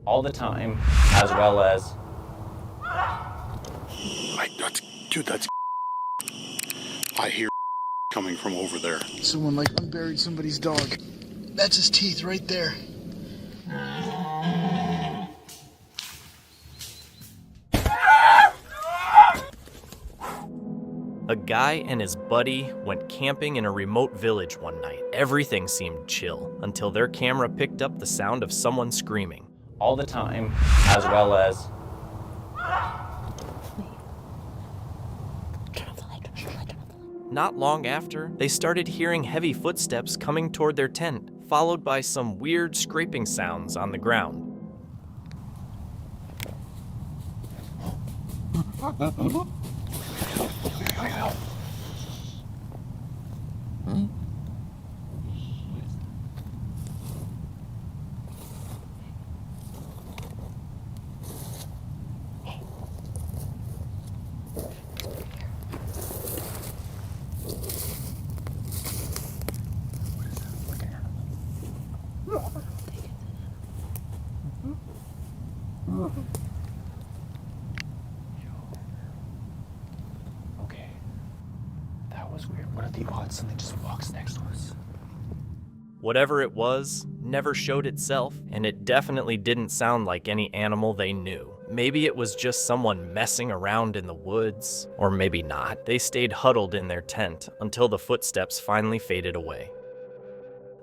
all the time, as well as... That's... I hear coming from over there. Someone like unburied somebody's dog. That's his teeth right there. A guy and his buddy went camping in a remote village one night. Everything seemed chill until their camera picked up the sound of someone screaming. All the time, as well as... Not long after, they started hearing heavy footsteps coming toward their tent, followed by some weird scraping sounds on the ground. Okay, that was weird. What are the odds something just walks next to us? Whatever it was, never showed itself, and it definitely didn't sound like any animal they knew. Maybe it was just someone messing around in the woods, or maybe not. They stayed huddled in their tent until the footsteps finally faded away.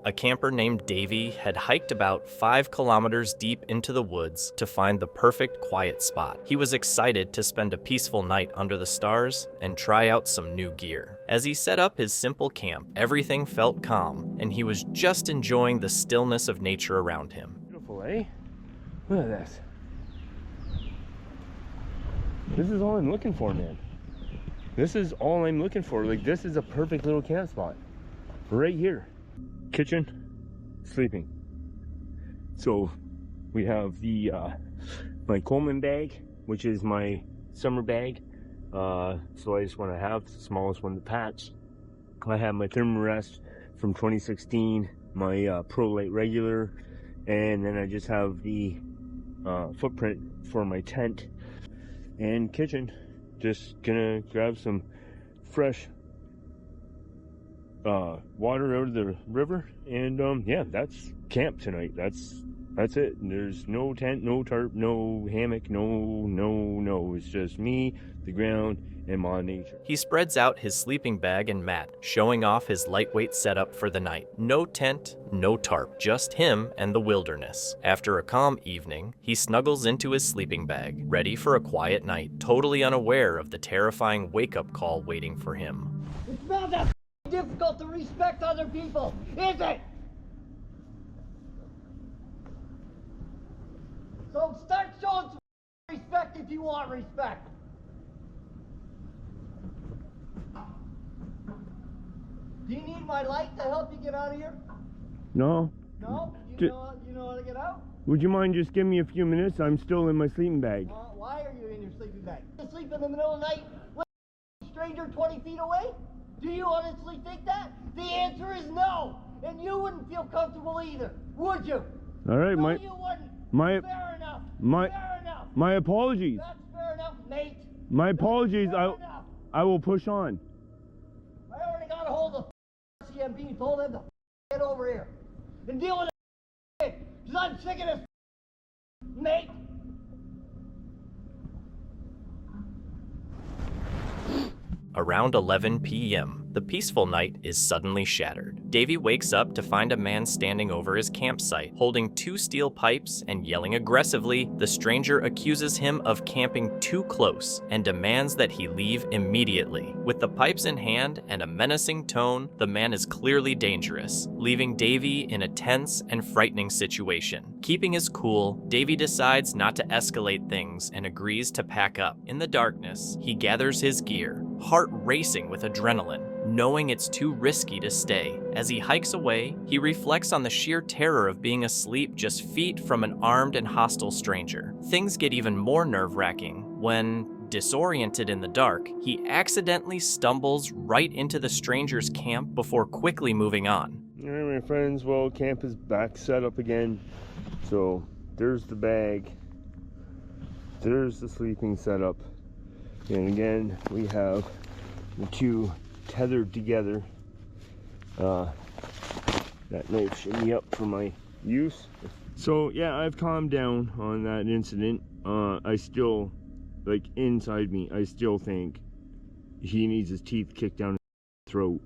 A camper named Davey had hiked about 5 kilometers deep into the woods to find the perfect quiet spot. He was excited to spend a peaceful night under the stars and try out some new gear. As he set up his simple camp, everything felt calm, and he was just enjoying the stillness of nature around him. Beautiful, eh? Look at this. This is all I'm looking for, man. This is all I'm looking for. Like, this is a perfect little camp spot. Right here. Kitchen, sleeping. So we have the my Coleman bag, which is my summer bag. So I just want to have the smallest one to patch. I have my Thermarest from 2016, my Pro Light regular, and then I just have the footprint for my tent and kitchen. Just gonna grab some fresh water out of the river, and yeah, that's camp tonight. That's it. There's no tent, no tarp, no hammock, no. It's just me, the ground, and my nature. He spreads out his sleeping bag and mat, showing off his lightweight setup for the night. No tent, no tarp, just him and the wilderness. After a calm evening, he snuggles into his sleeping bag, ready for a quiet night, totally unaware of the terrifying wake-up call waiting for him. It's not that difficult to respect other people, is it? So start showing some respect if you want respect. Do you need my light to help you get out of here? No. No? You know how to get out? Would you mind just giving me a few minutes? I'm still in my sleeping bag. Why are you in your sleeping bag? You sleep in the middle of the night with a stranger 20 feet away? Do you honestly think that? The answer is no. And you wouldn't feel comfortable either, would you? All right, no, you wouldn't. Fair enough. Fair enough. My apologies. That's fair enough, mate. My apologies. I will push on. I already got a hold of CMP, told them to get over here and deal with it. Because I'm sick of this, mate. Around 11 p.m., the peaceful night is suddenly shattered. Davey wakes up to find a man standing over his campsite, holding 2 steel pipes and yelling aggressively. The stranger accuses him of camping too close and demands that he leave immediately. With the pipes in hand and a menacing tone, the man is clearly dangerous, leaving Davey in a tense and frightening situation. Keeping his cool, Davey decides not to escalate things and agrees to pack up. In the darkness, he gathers his gear, heart racing with adrenaline, knowing it's too risky to stay. As he hikes away, he reflects on the sheer terror of being asleep just feet from an armed and hostile stranger. Things get even more nerve-wracking when, disoriented in the dark, he accidentally stumbles right into the stranger's camp before quickly moving on. All right, my friends, well, camp is back set up again. So there's the bag, there's the sleeping setup, and again we have the two tethered together. That knife should be up for my use. So yeah, I've calmed down on that incident. I still, like inside me, I still think he needs his teeth kicked down his throat.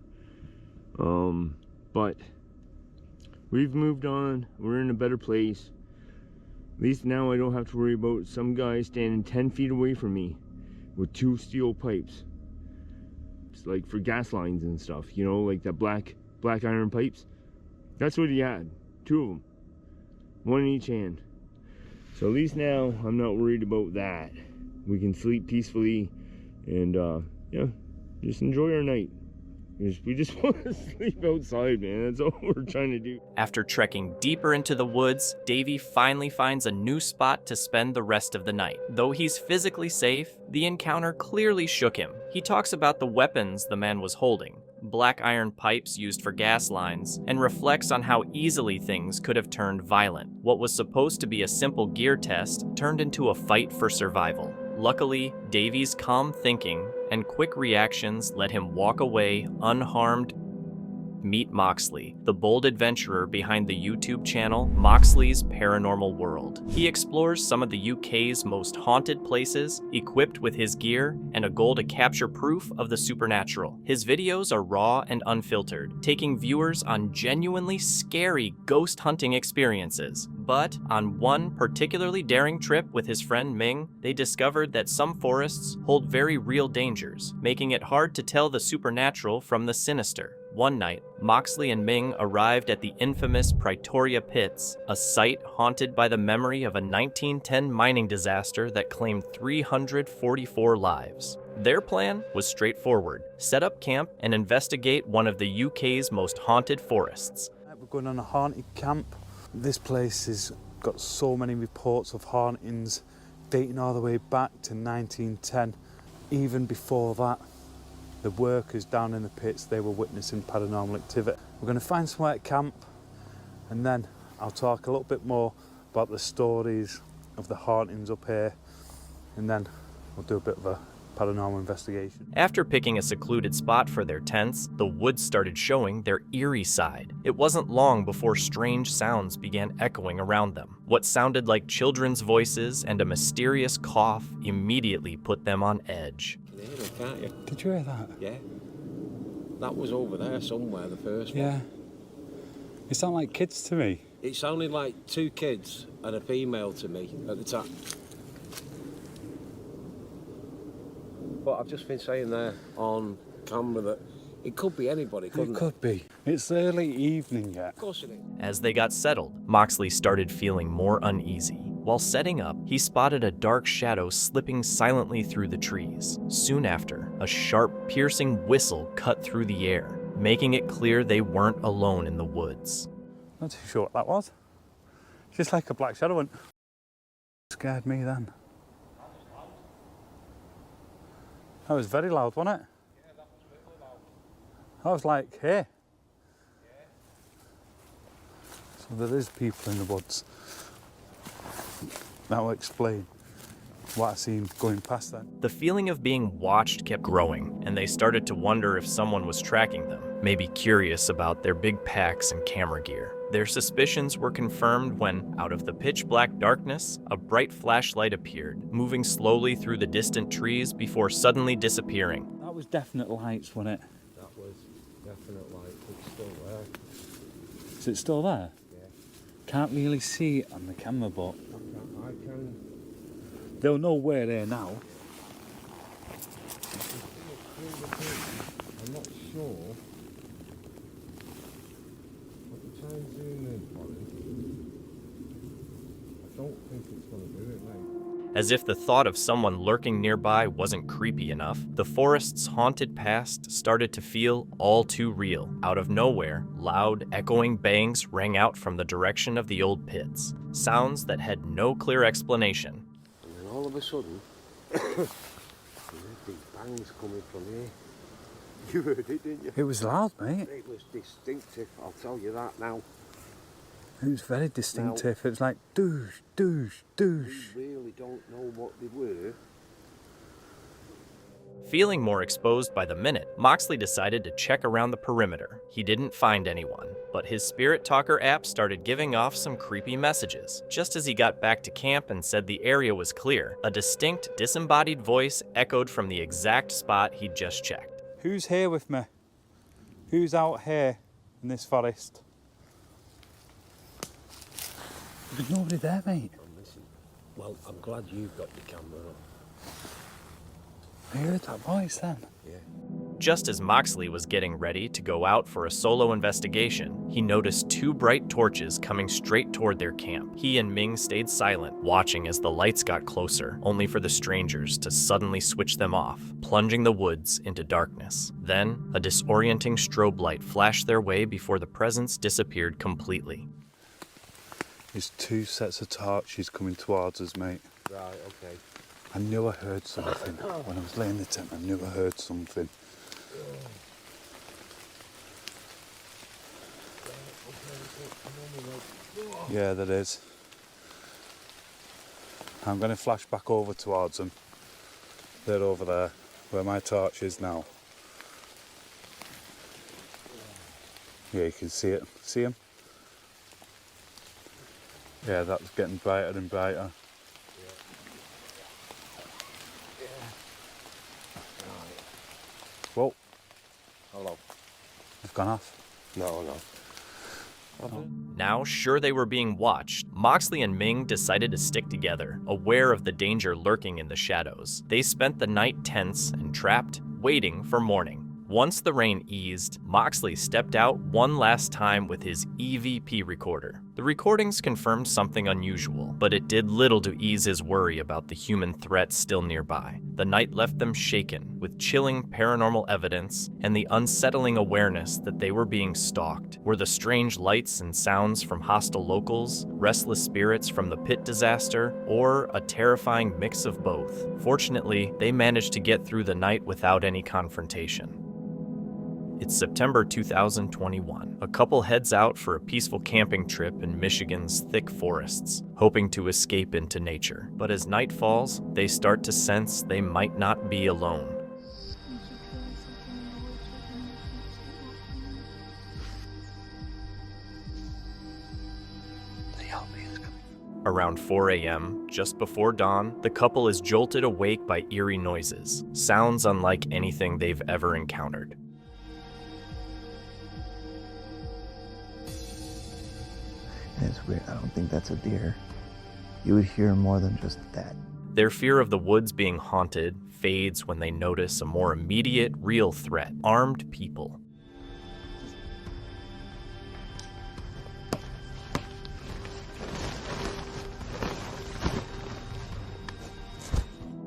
But we've moved on. We're in a better place. At least now I don't have to worry about some guy standing 10 feet away from me with two steel pipes. It's like for gas lines and stuff, you know, like that black iron pipes. That's what he had, two of them, one in each hand. So at least now I'm not worried about that. We can sleep peacefully and yeah, just enjoy our night. We just want to sleep outside, man. That's all we're trying to do. After trekking deeper into the woods, Davey finally finds a new spot to spend the rest of the night. Though he's physically safe, the encounter clearly shook him. He talks about the weapons the man was holding, black iron pipes used for gas lines, and reflects on how easily things could have turned violent. What was supposed to be a simple gear test turned into a fight for survival. Luckily, Davey's calm thinking and quick reactions let him walk away unharmed. Meet Moxley, the bold adventurer behind the YouTube channel Moxley's Paranormal World. He explores some of the UK's most haunted places, equipped with his gear and a goal to capture proof of the supernatural. His videos are raw and unfiltered, taking viewers on genuinely scary ghost hunting experiences. But on one particularly daring trip with his friend Ming, they discovered that some forests hold very real dangers, making it hard to tell the supernatural from the sinister. One night, Moxley and Ming arrived at the infamous Pritoria Pits, a site haunted by the memory of a 1910 mining disaster that claimed 344 lives. Their plan was straightforward: set up camp and investigate one of the UK's most haunted forests. We're going on a haunted camp. This place has got so many reports of hauntings dating all the way back to 1910. Even before that, the workers down in the pits, they were witnessing paranormal activity. We're going to find somewhere to camp, and then I'll talk a little bit more about the stories of the hauntings up here, and then we'll do a bit of a paranormal investigation. After picking a secluded spot for their tents, the woods started showing their eerie side. It wasn't long before strange sounds began echoing around them. What sounded like children's voices and a mysterious cough immediately put them on edge. You can hear them, can't you? Did you hear that? Yeah. That was over there somewhere, the first one. Yeah. It sounded like kids to me. It sounded like two kids and a female to me at the time. But I've just been saying there on camera that it could be anybody, couldn't it? It could be. It's early evening yet. Of course it is. As they got settled, Moxley started feeling more uneasy. While setting up, he spotted a dark shadow slipping silently through the trees. Soon after, a sharp, piercing whistle cut through the air, making it clear they weren't alone in the woods. Not too sure what that was. Just like a black shadow went. Scared me then. That was very loud, wasn't it? Yeah, that was really loud. I was like, hey. So there is people in the woods. That will explain what I seen going past then. The feeling of being watched kept growing, and they started to wonder if someone was tracking them, maybe curious about their big packs and camera gear. Their suspicions were confirmed when, out of the pitch-black darkness, a bright flashlight appeared, moving slowly through the distant trees before suddenly disappearing. That was definite lights, wasn't it? That was definite light. It's still there. Is it still there? Yeah. Can't really see it on the camera, but I can. they'll know we're there now. I'm not sure. Try and zoom in for it. I don't think it's going to do it, mate. As if the thought of someone lurking nearby wasn't creepy enough, the forest's haunted past started to feel all too real. Out of nowhere, loud, echoing bangs rang out from the direction of the old pits. Sounds that had no clear explanation. And then all of a sudden, you heard these bangs coming from here. You heard it, didn't you? It was loud, mate. It was distinctive, I'll tell you that now. It was very distinctive. It was like doosh, doosh, doosh. We really don't know what they were. Feeling more exposed by the minute, Moxley decided to check around the perimeter. He didn't find anyone, but his Spirit Talker app started giving off some creepy messages. Just as he got back to camp and said the area was clear, a distinct, disembodied voice echoed from the exact spot he'd just checked. Who's here with me? Who's out here in this forest? There's nobody there, mate. I'm missing. Well, I'm glad you've got your camera on. I heard that voice then. Yeah. Just as Moxley was getting ready to go out for a solo investigation, he noticed two bright torches coming straight toward their camp. He and Ming stayed silent, watching as the lights got closer, only for the strangers to suddenly switch them off, plunging the woods into darkness. Then, a disorienting strobe light flashed their way before the presence disappeared completely. There's two sets of torches coming towards us, mate. Right, okay. I knew I heard something. When I was laying in the tent, I knew I heard something. Yeah, there is. I'm going to flash back over towards them. They're over there, where my torch is now. Yeah, you can see it. See them? Yeah, that's getting brighter and brighter. Whoa. Hello. They've gone off. No. Now, sure they were being watched, Moxley and Ming decided to stick together, aware of the danger lurking in the shadows. They spent the night tense and trapped, waiting for morning. Once the rain eased, Moxley stepped out one last time with his EVP recorder. The recordings confirmed something unusual, but it did little to ease his worry about the human threat still nearby. The night left them shaken, with chilling paranormal evidence and the unsettling awareness that they were being stalked. Were the strange lights and sounds from hostile locals, restless spirits from the pit disaster, or a terrifying mix of both? Fortunately, they managed to get through the night without any confrontation. It's September 2021. A couple heads out for a peaceful camping trip in Michigan's thick forests, hoping to escape into nature. But as night falls, they start to sense they might not be alone. Around 4 a.m., just before dawn, the couple is jolted awake by eerie noises, sounds unlike anything they've ever encountered. It's weird. I don't think that's a deer. You would hear more than just that. Their fear of the woods being haunted fades when they notice a more immediate, real threat: armed people.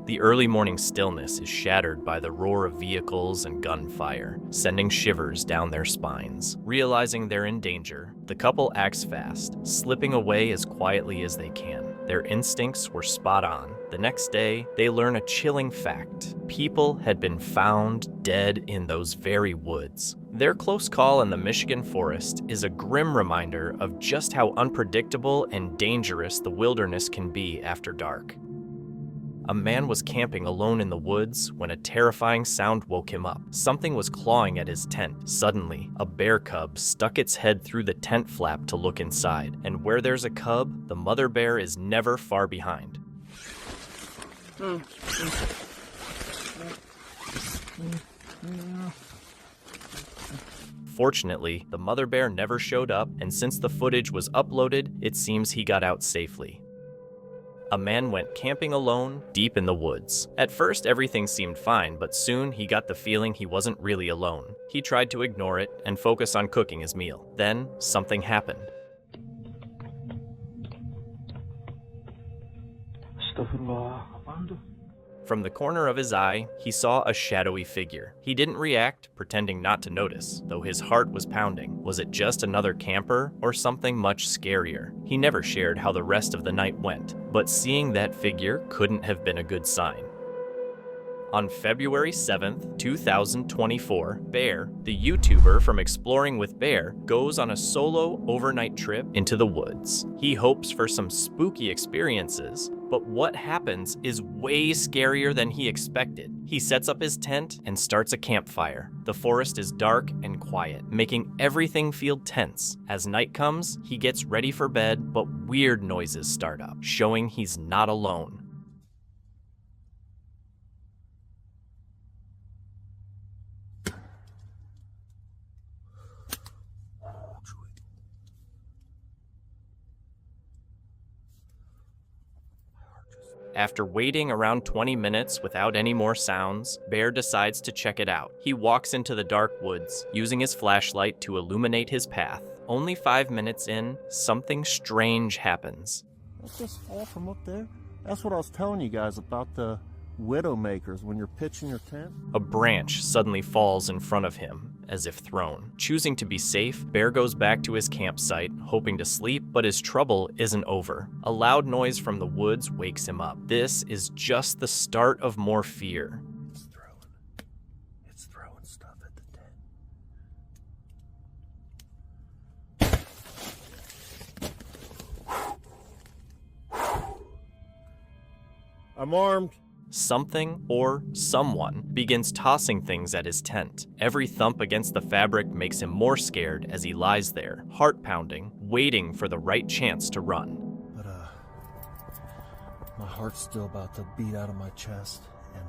The early morning stillness is shattered by the roar of vehicles and gunfire, sending shivers down their spines. Realizing they're in danger, the couple acts fast, slipping away as quietly as they can. Their instincts were spot on. The next day, they learn a chilling fact. People had been found dead in those very woods. Their close call in the Michigan forest is a grim reminder of just how unpredictable and dangerous the wilderness can be after dark. A man was camping alone in the woods when a terrifying sound woke him up. Something was clawing at his tent. Suddenly, a bear cub stuck its head through the tent flap to look inside. And where there's a cub, the mother bear is never far behind. Fortunately, the mother bear never showed up, and since the footage was uploaded, it seems he got out safely. A man went camping alone, deep in the woods. At first, everything seemed fine, but soon he got the feeling he wasn't really alone. He tried to ignore it and focus on cooking his meal. Then, something happened. From the corner of his eye, he saw a shadowy figure. He didn't react, pretending not to notice, though his heart was pounding. Was it just another camper, or something much scarier? He never shared how the rest of the night went, but seeing that figure couldn't have been a good sign. On February 7th, 2024, Bear, the YouTuber from Exploring with Bear, goes on a solo overnight trip into the woods. He hopes for some spooky experiences, but what happens is way scarier than he expected. He sets up his tent and starts a campfire. The forest is dark and quiet, making everything feel tense. As night comes, he gets ready for bed, but weird noises start up, showing he's not alone. After waiting around 20 minutes without any more sounds, Bear decides to check it out. He walks into the dark woods, using his flashlight to illuminate his path. Only 5 minutes in, something strange happens. Let's just fall from up there. That's what I was telling you guys about the widowmakers when you're pitching your tent. A branch suddenly falls in front of him, as if thrown. Choosing to be safe, Bear goes back to his campsite, hoping to sleep, but his trouble isn't over. A loud noise from the woods wakes him up. This is just the start of more fear. It's throwing stuff at the tent. I'm armed. Something or someone begins tossing things at his tent. Every thump against the fabric makes him more scared as he lies there, heart pounding, waiting for the right chance to run. But, my heart's still about to beat out of my chest, and,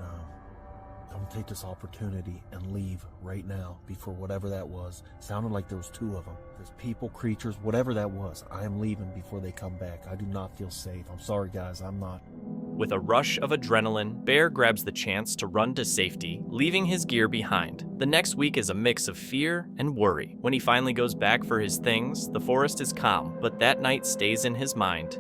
I'm gonna take this opportunity and leave right now before whatever that was. Sounded like there was 2 of them. There's people, creatures, whatever that was. I am leaving before they come back. I do not feel safe. I'm sorry, guys, I'm not. With a rush of adrenaline, Bear grabs the chance to run to safety, leaving his gear behind. The next week is a mix of fear and worry. When he finally goes back for his things, the forest is calm, but that night stays in his mind.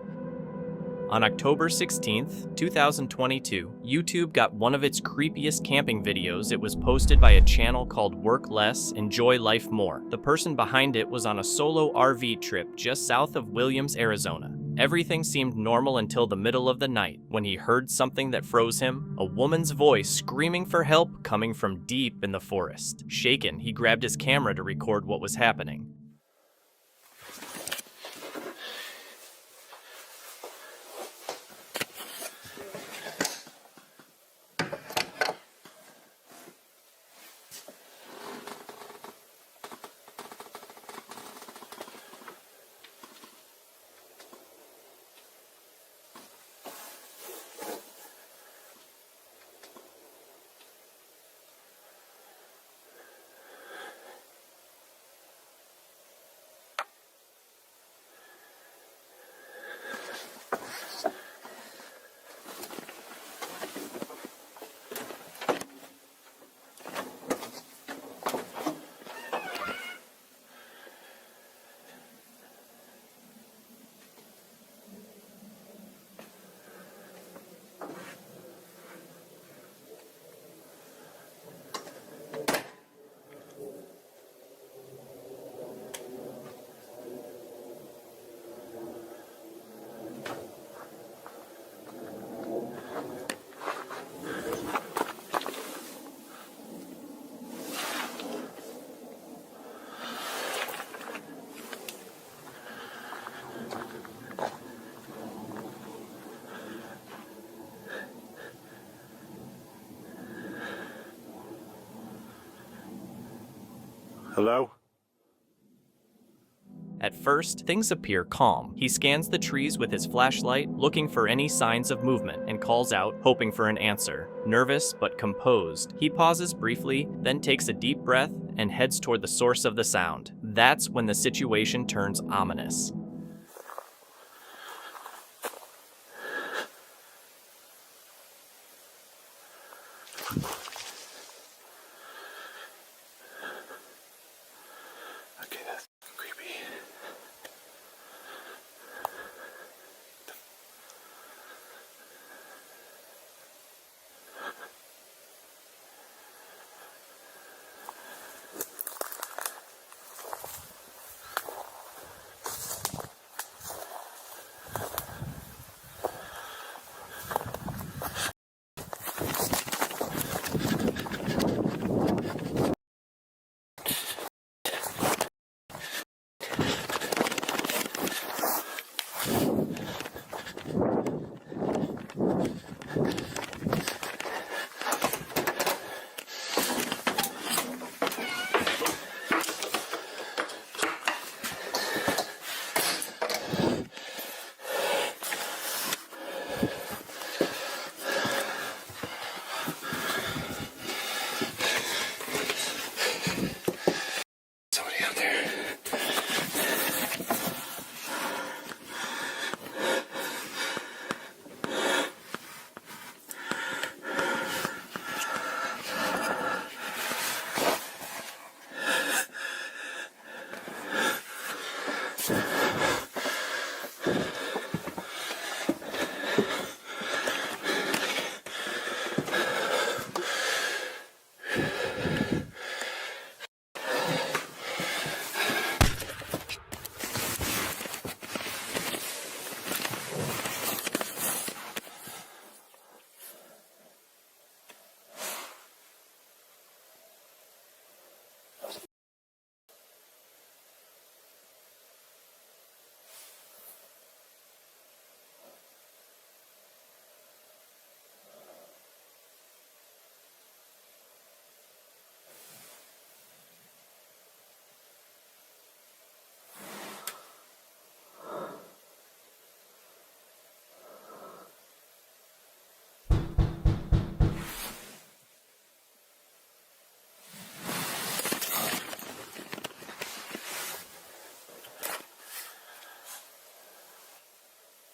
On October 16th, 2022, YouTube got one of its creepiest camping videos. It was posted by a channel called Work Less, Enjoy Life More. The person behind it was on a solo RV trip just south of Williams, Arizona. Everything seemed normal until the middle of the night, when he heard something that froze him, a woman's voice screaming for help coming from deep in the forest. Shaken, he grabbed his camera to record what was happening. Hello? At first, things appear calm. He scans the trees with his flashlight, looking for any signs of movement, and calls out, hoping for an answer. Nervous but composed, he pauses briefly, then takes a deep breath and heads toward the source of the sound. That's when the situation turns ominous.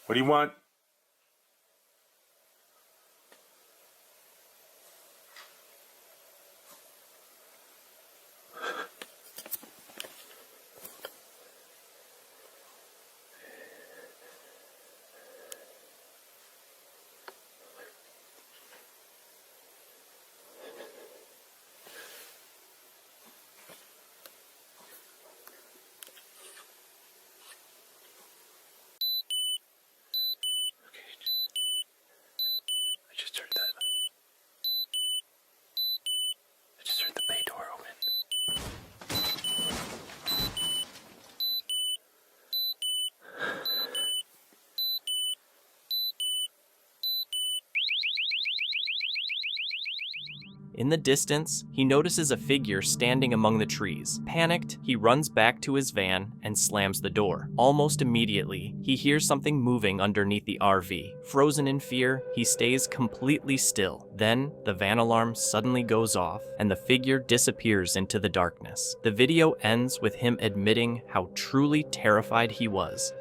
What do you want? In the distance, he notices a figure standing among the trees. Panicked, he runs back to his van and slams the door. Almost immediately, he hears something moving underneath the RV. Frozen in fear, he stays completely still. Then, the van alarm suddenly goes off, and the figure disappears into the darkness. The video ends with him admitting how truly terrified he was.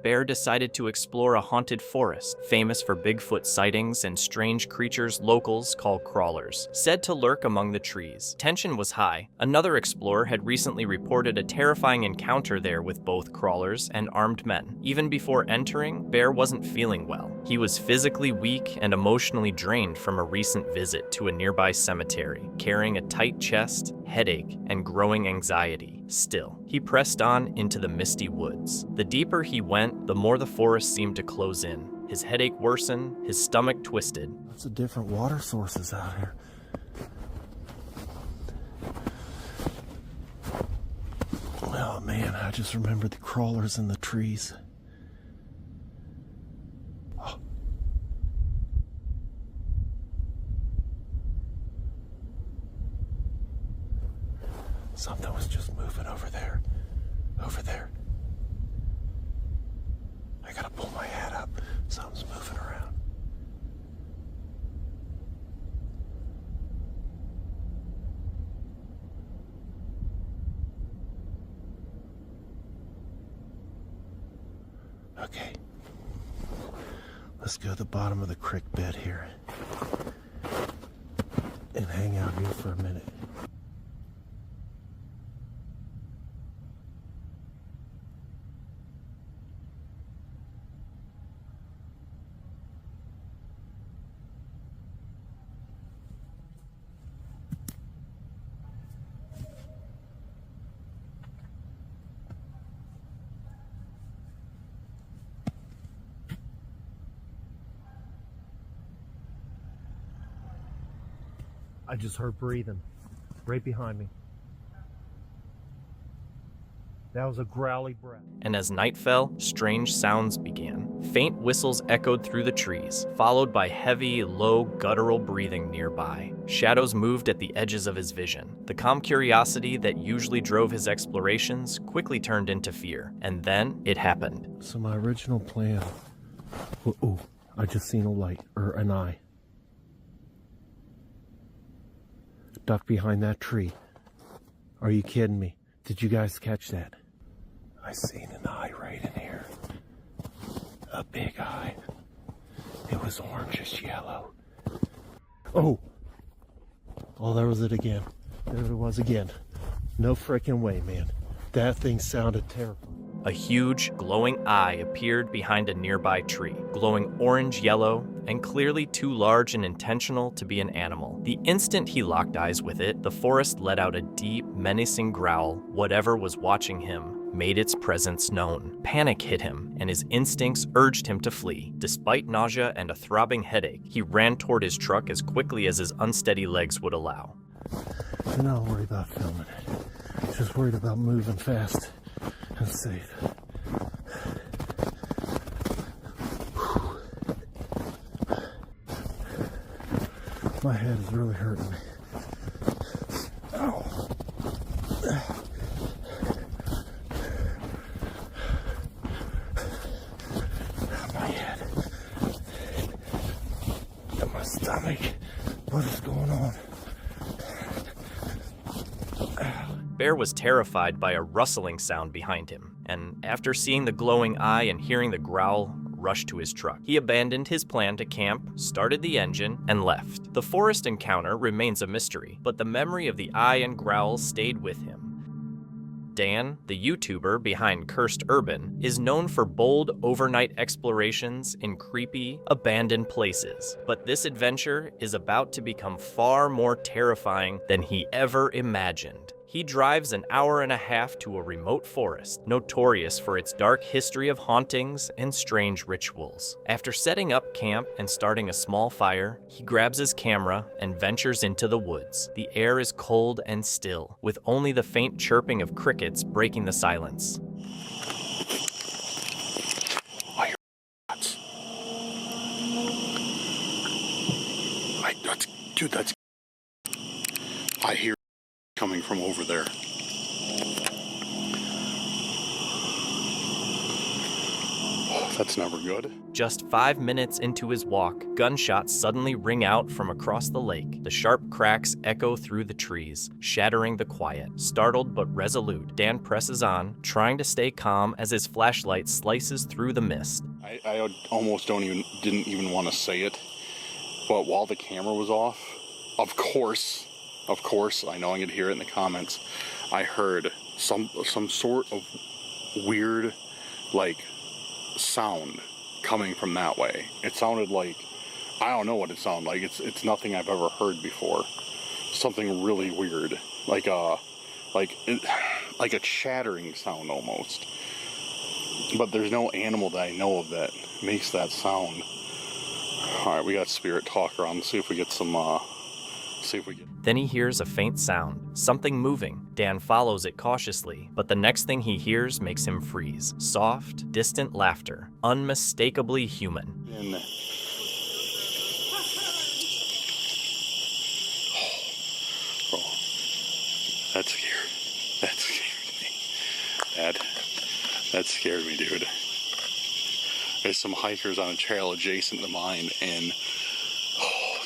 Bear decided to explore a haunted forest, famous for Bigfoot sightings and strange creatures locals call crawlers, said to lurk among the trees. Tension was high. Another explorer had recently reported a terrifying encounter there with both crawlers and armed men. Even before entering, Bear wasn't feeling well. He was physically weak and emotionally drained from a recent visit to a nearby cemetery, carrying a tight chest, headache, and growing anxiety. Still, he pressed on into the misty woods. The deeper he went, the more the forest seemed to close in. His headache worsened, his stomach twisted. Lots of different water sources out here. Oh man, I just remembered the crawlers in the trees. Oh. Something was just moving over there. Over there. I gotta pull my hat up. Something's moving around. Okay. Let's go to the bottom of the creek bed here. And hang out here for a minute. I just heard breathing right behind me. That was a growly breath. And as night fell, strange sounds began. Faint whistles echoed through the trees, followed by heavy, low, guttural breathing nearby. Shadows moved at the edges of his vision. The calm curiosity that usually drove his explorations quickly turned into fear. And then it happened. So my original plan... Oh, I just seen a light, or an eye. Duck behind that tree. Are you kidding me? Did you guys catch that? I seen an eye right in here. A big eye. It was orangish yellow. Oh, there was it again. There it was again. No freaking way, man. That thing sounded terrible. A huge, glowing eye appeared behind a nearby tree, glowing orange-yellow and clearly too large and intentional to be an animal. The instant he locked eyes with it, the forest let out a deep, menacing growl. Whatever was watching him made its presence known. Panic hit him, and his instincts urged him to flee. Despite nausea and a throbbing headache, he ran toward his truck as quickly as his unsteady legs would allow. I'm not worried about filming it. Just worried about moving fast and safe. My head is really hurting me. Ow. My head. And my stomach. What is going on? Bear was terrified by a rustling sound behind him, and after seeing the glowing eye and hearing the growl, rushed to his truck. He abandoned his plan to camp, started the engine, and left. The forest encounter remains a mystery, but the memory of the eye and growl stayed with him. Dan, the YouTuber behind Cursed Urban, is known for bold overnight explorations in creepy, abandoned places. But this adventure is about to become far more terrifying than he ever imagined. He drives an hour and a half to a remote forest, notorious for its dark history of hauntings and strange rituals. After setting up camp and starting a small fire, he grabs his camera and ventures into the woods. The air is cold and still, with only the faint chirping of crickets breaking the silence. I hear that's... That's... I hear coming from over there. Oh, that's never good. Just 5 minutes into his walk, gunshots suddenly ring out from across the lake. The sharp cracks echo through the trees, shattering the quiet. Startled but resolute, Dan presses on, trying to stay calm as his flashlight slices through the mist. I almost didn't even want to say it, but while the camera was off, of course, I know I'm gonna hear it in the comments, I heard some sort of weird, like, sound coming from that way. It sounded like, I don't know what it sounded like. It's nothing I've ever heard before. Something really weird, like a chattering sound almost. But there's no animal that I know of that makes that sound. All right, we got Spirit Talker on. Let's see if we get some. Then he hears a faint sound, something moving. Dan follows it cautiously, but the next thing he hears makes him freeze. Soft, distant laughter, unmistakably human. That scared me, dude. There's some hikers on a trail adjacent to mine, and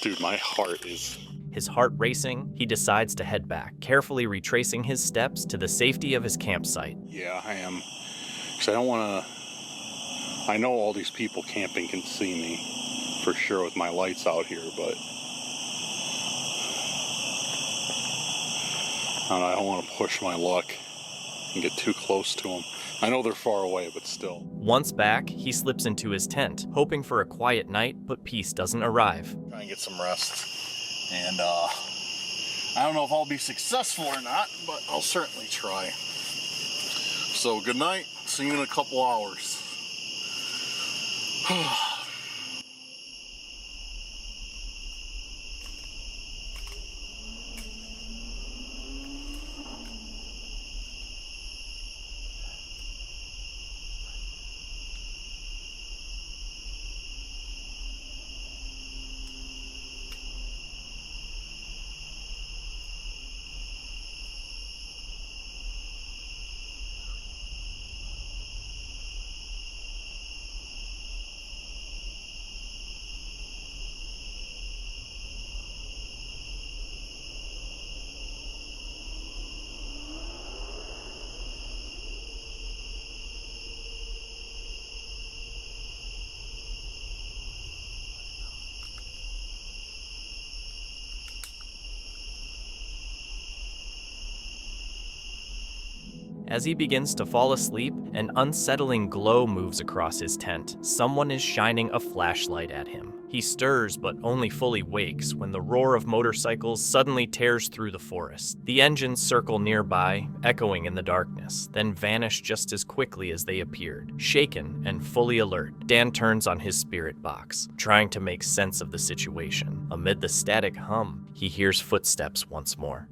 dude, my heart is... His heart racing, he decides to head back, carefully retracing his steps to the safety of his campsite. Yeah, I am. Because I don't want to... I know all these people camping can see me, for sure, with my lights out here, but... I don't want to push my luck and get too close to them. I know they're far away, but still. Once back, he slips into his tent, hoping for a quiet night, but peace doesn't arrive. Try and get some rest. And I don't know if I'll be successful or not, but I'll certainly try. So good night. See you in a couple hours. As he begins to fall asleep, an unsettling glow moves across his tent. Someone is shining a flashlight at him. He stirs but only fully wakes when the roar of motorcycles suddenly tears through the forest. The engines circle nearby, echoing in the darkness, then vanish just as quickly as they appeared. Shaken and fully alert, Dan turns on his spirit box, trying to make sense of the situation. Amid the static hum, he hears footsteps once more.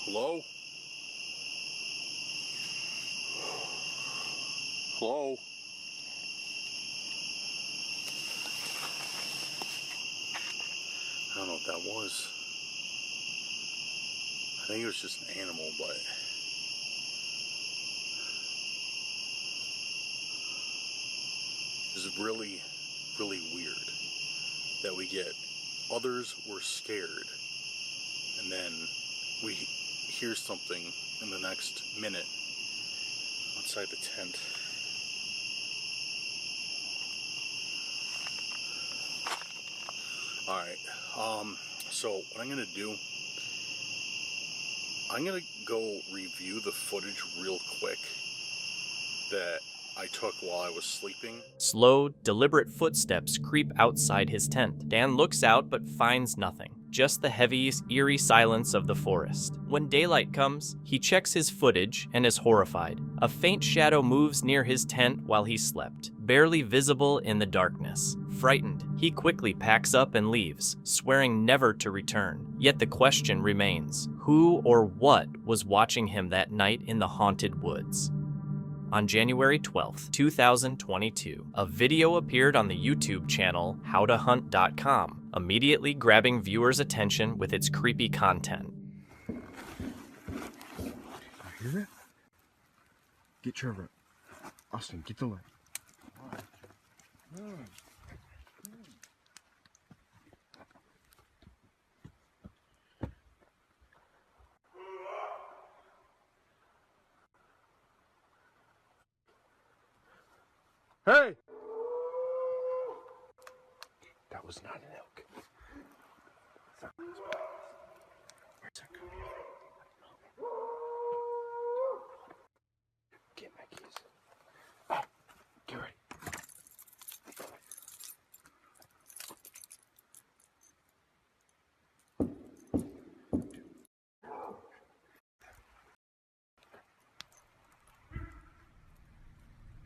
Hello? Hello? I don't know what that was. I think it was just an animal, but it's really, really weird that we get others were scared and then we hear something in the next minute outside the tent. Alright, so what I'm gonna do, I'm gonna go review the footage real quick that I took while I was sleeping. Slow, deliberate footsteps creep outside his tent. Dan looks out but finds nothing. Just the heavy, eerie silence of the forest. When daylight comes, he checks his footage and is horrified. A faint shadow moves near his tent while he slept, barely visible in the darkness. Frightened, he quickly packs up and leaves, swearing never to return. Yet the question remains, who or what was watching him that night in the haunted woods? On January 12th, 2022, a video appeared on the YouTube channel howtohunt.com, immediately grabbing viewers' attention with its creepy content. You hear that? Get Trevor. Austin, get the light. Hey! That was not an elk. Where's that coming from? Get my keys. Oh, get ready.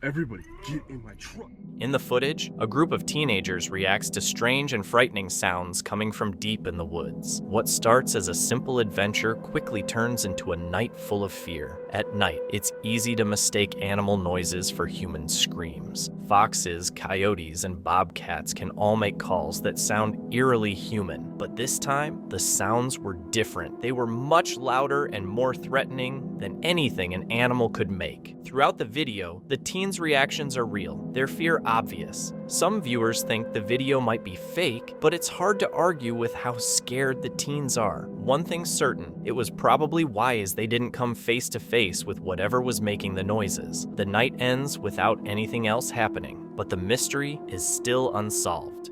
Everybody, get in my truck. In the footage, a group of teenagers reacts to strange and frightening sounds coming from deep in the woods. What starts as a simple adventure quickly turns into a night full of fear. At night, it's easy to mistake animal noises for human screams. Foxes, coyotes, and bobcats can all make calls that sound eerily human, but this time, the sounds were different. They were much louder and more threatening than anything an animal could make. Throughout the video, the teens' reactions are real, their fear obvious. Some viewers think the video might be fake, but it's hard to argue with how scared the teens are. One thing's certain, it was probably wise they didn't come face to face with whatever was making the noises. The night ends without anything else happening, but the mystery is still unsolved.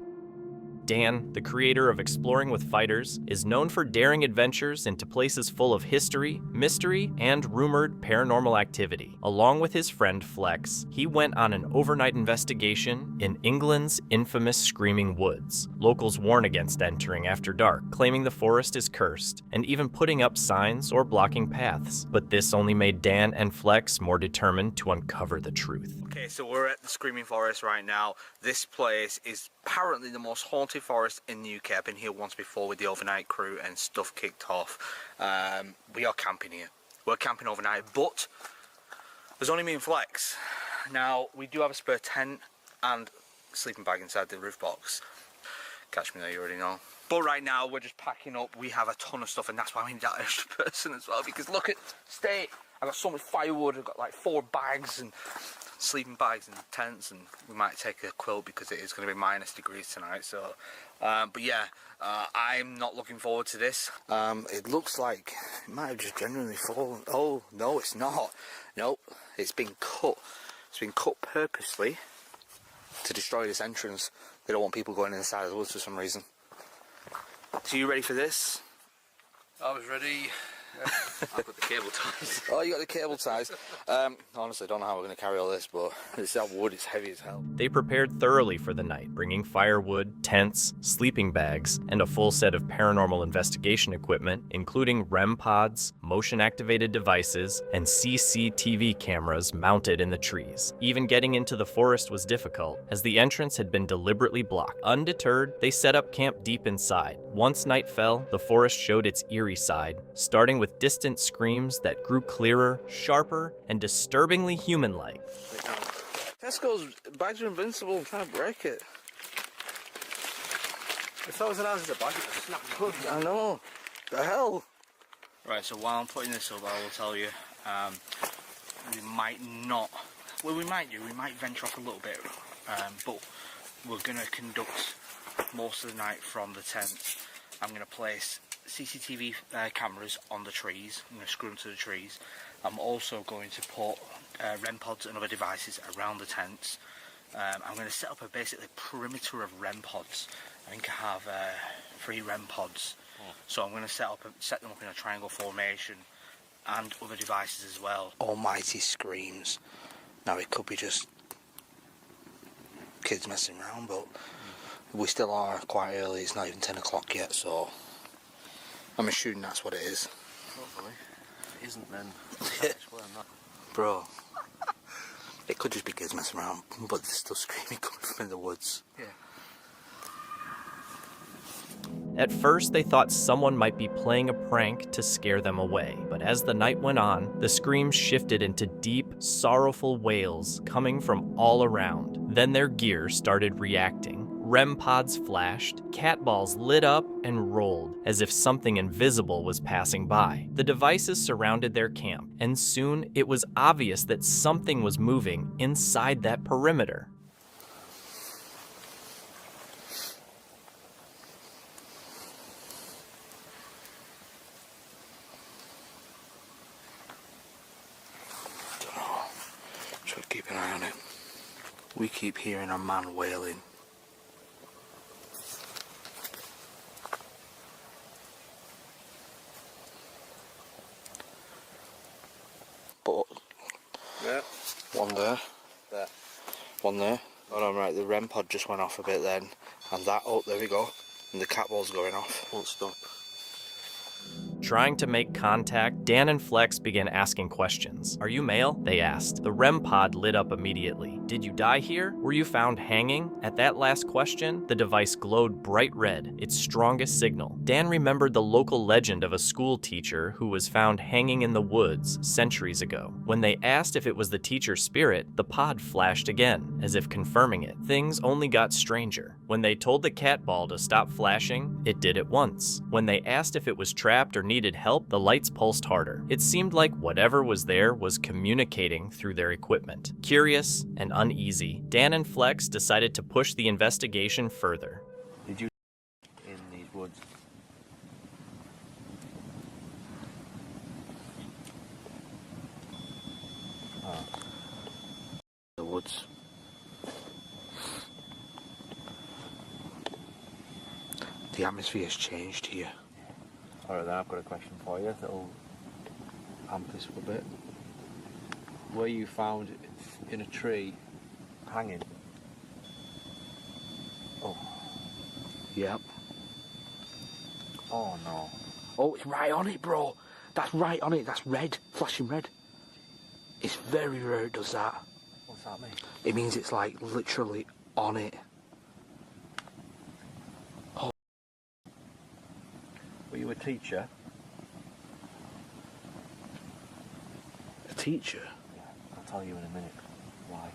Dan, the creator of Exploring with Fighters, is known for daring adventures into places full of history, mystery, and rumored paranormal activity. Along with his friend Flex, he went on an overnight investigation in England's infamous Screaming Woods. Locals warn against entering after dark, claiming the forest is cursed, and even putting up signs or blocking paths. But this only made Dan and Flex more determined to uncover the truth. Okay, so we're at the Screaming Forest right now. This place is apparently the most haunted forest in the UK. I've been here once before with the overnight crew and stuff kicked off. We are camping here. we're camping overnight, but there's only me and Flex. Now, we do have a spare tent and sleeping bag inside the roof box. Catch me there, you already know. But right now, we're just packing up. We have a ton of stuff, and that's why we need that extra person as well, because look at state. I've got so much firewood. I've got like 4 bags and sleeping bags and tents, and we might take a quilt because it is going to be -degrees tonight. So, but yeah, I'm not looking forward to this. It looks like it might have just genuinely fallen. Oh no, it's not. Nope, it's been cut. It's been cut purposely to destroy this entrance. They don't want people going inside of the woods for some reason. So you ready for this? I was ready. I've got the cable ties. Oh, you got the cable ties. Honestly, I don't know how we're going to carry all this, but it's that wood, it's heavy as hell. They prepared thoroughly for the night, bringing firewood, tents, sleeping bags, and a full set of paranormal investigation equipment, including REM pods, motion-activated devices, and CCTV cameras mounted in the trees. Even getting into the forest was difficult, as the entrance had been deliberately blocked. Undeterred, they set up camp deep inside. Once night fell, the forest showed its eerie side, starting with distant screams that grew clearer, sharper, and disturbingly human-like. Tesco's bags are invincible. I'm trying to break it. If I was an answer to bag, it would snap good. I know. The hell? Right, so while I'm putting this up, I will tell you, we might not. Well, we might do. We might venture off a little bit, but we're going to conduct most of the night from the tent. I'm going to place CCTV cameras on the trees. I'm going to screw them to the trees. I'm also going to put REM pods and other devices around the tents. I'm going to set up a basically perimeter of REM pods. I think I have 3 REM pods. So I'm going to set them up in a triangle formation and other devices as well. Almighty screams. Now it could be just kids messing around, but we still are quite early. It's not even 10 o'clock yet, so I'm assuming that's what it is. Hopefully. If it isn't, then Bro, it could just be kids messing around, but there's still screaming coming from in the woods. Yeah. At first, they thought someone might be playing a prank to scare them away, but as the night went on, the screams shifted into deep, sorrowful wails coming from all around. Then their gear started reacting. REM pods flashed, cat balls lit up and rolled, as if something invisible was passing by. The devices surrounded their camp, and soon it was obvious that something was moving inside that perimeter. Try to keep an eye on it. We keep hearing a man wailing. But yeah, one there. One there. Oh no, right, the REM pod just went off a bit then. And that, oh, there we go. And the cat ball's going off. Won't stop. Trying to make contact, Dan and Flex began asking questions. "Are you male?" they asked. The REM pod lit up immediately. "Did you die here? Were you found hanging?" At that last question, the device glowed bright red, its strongest signal. Dan remembered the local legend of a school teacher who was found hanging in the woods centuries ago. When they asked if it was the teacher's spirit, the pod flashed again, as if confirming it. Things only got stranger. When they told the cat ball to stop flashing, it did it once. When they asked if it was trapped or needed help, the lights pulsed harder. It seemed like whatever was there was communicating through their equipment. Curious and uneasy, Dan and Flex decided to push the investigation further. Did you in these woods? Oh. The woods. The atmosphere's changed here. Alright then, I've got a question for you that'll amp this up a bit. Were you found in a tree hanging? Oh. Yep. Oh no. Oh, it's right on it, bro. That's right on it. That's red. Flashing red. It's very rare it does that. What's that mean? It means it's like literally on it. Oh. Were you a teacher? teacher? Yeah, I'll tell you in a minute why.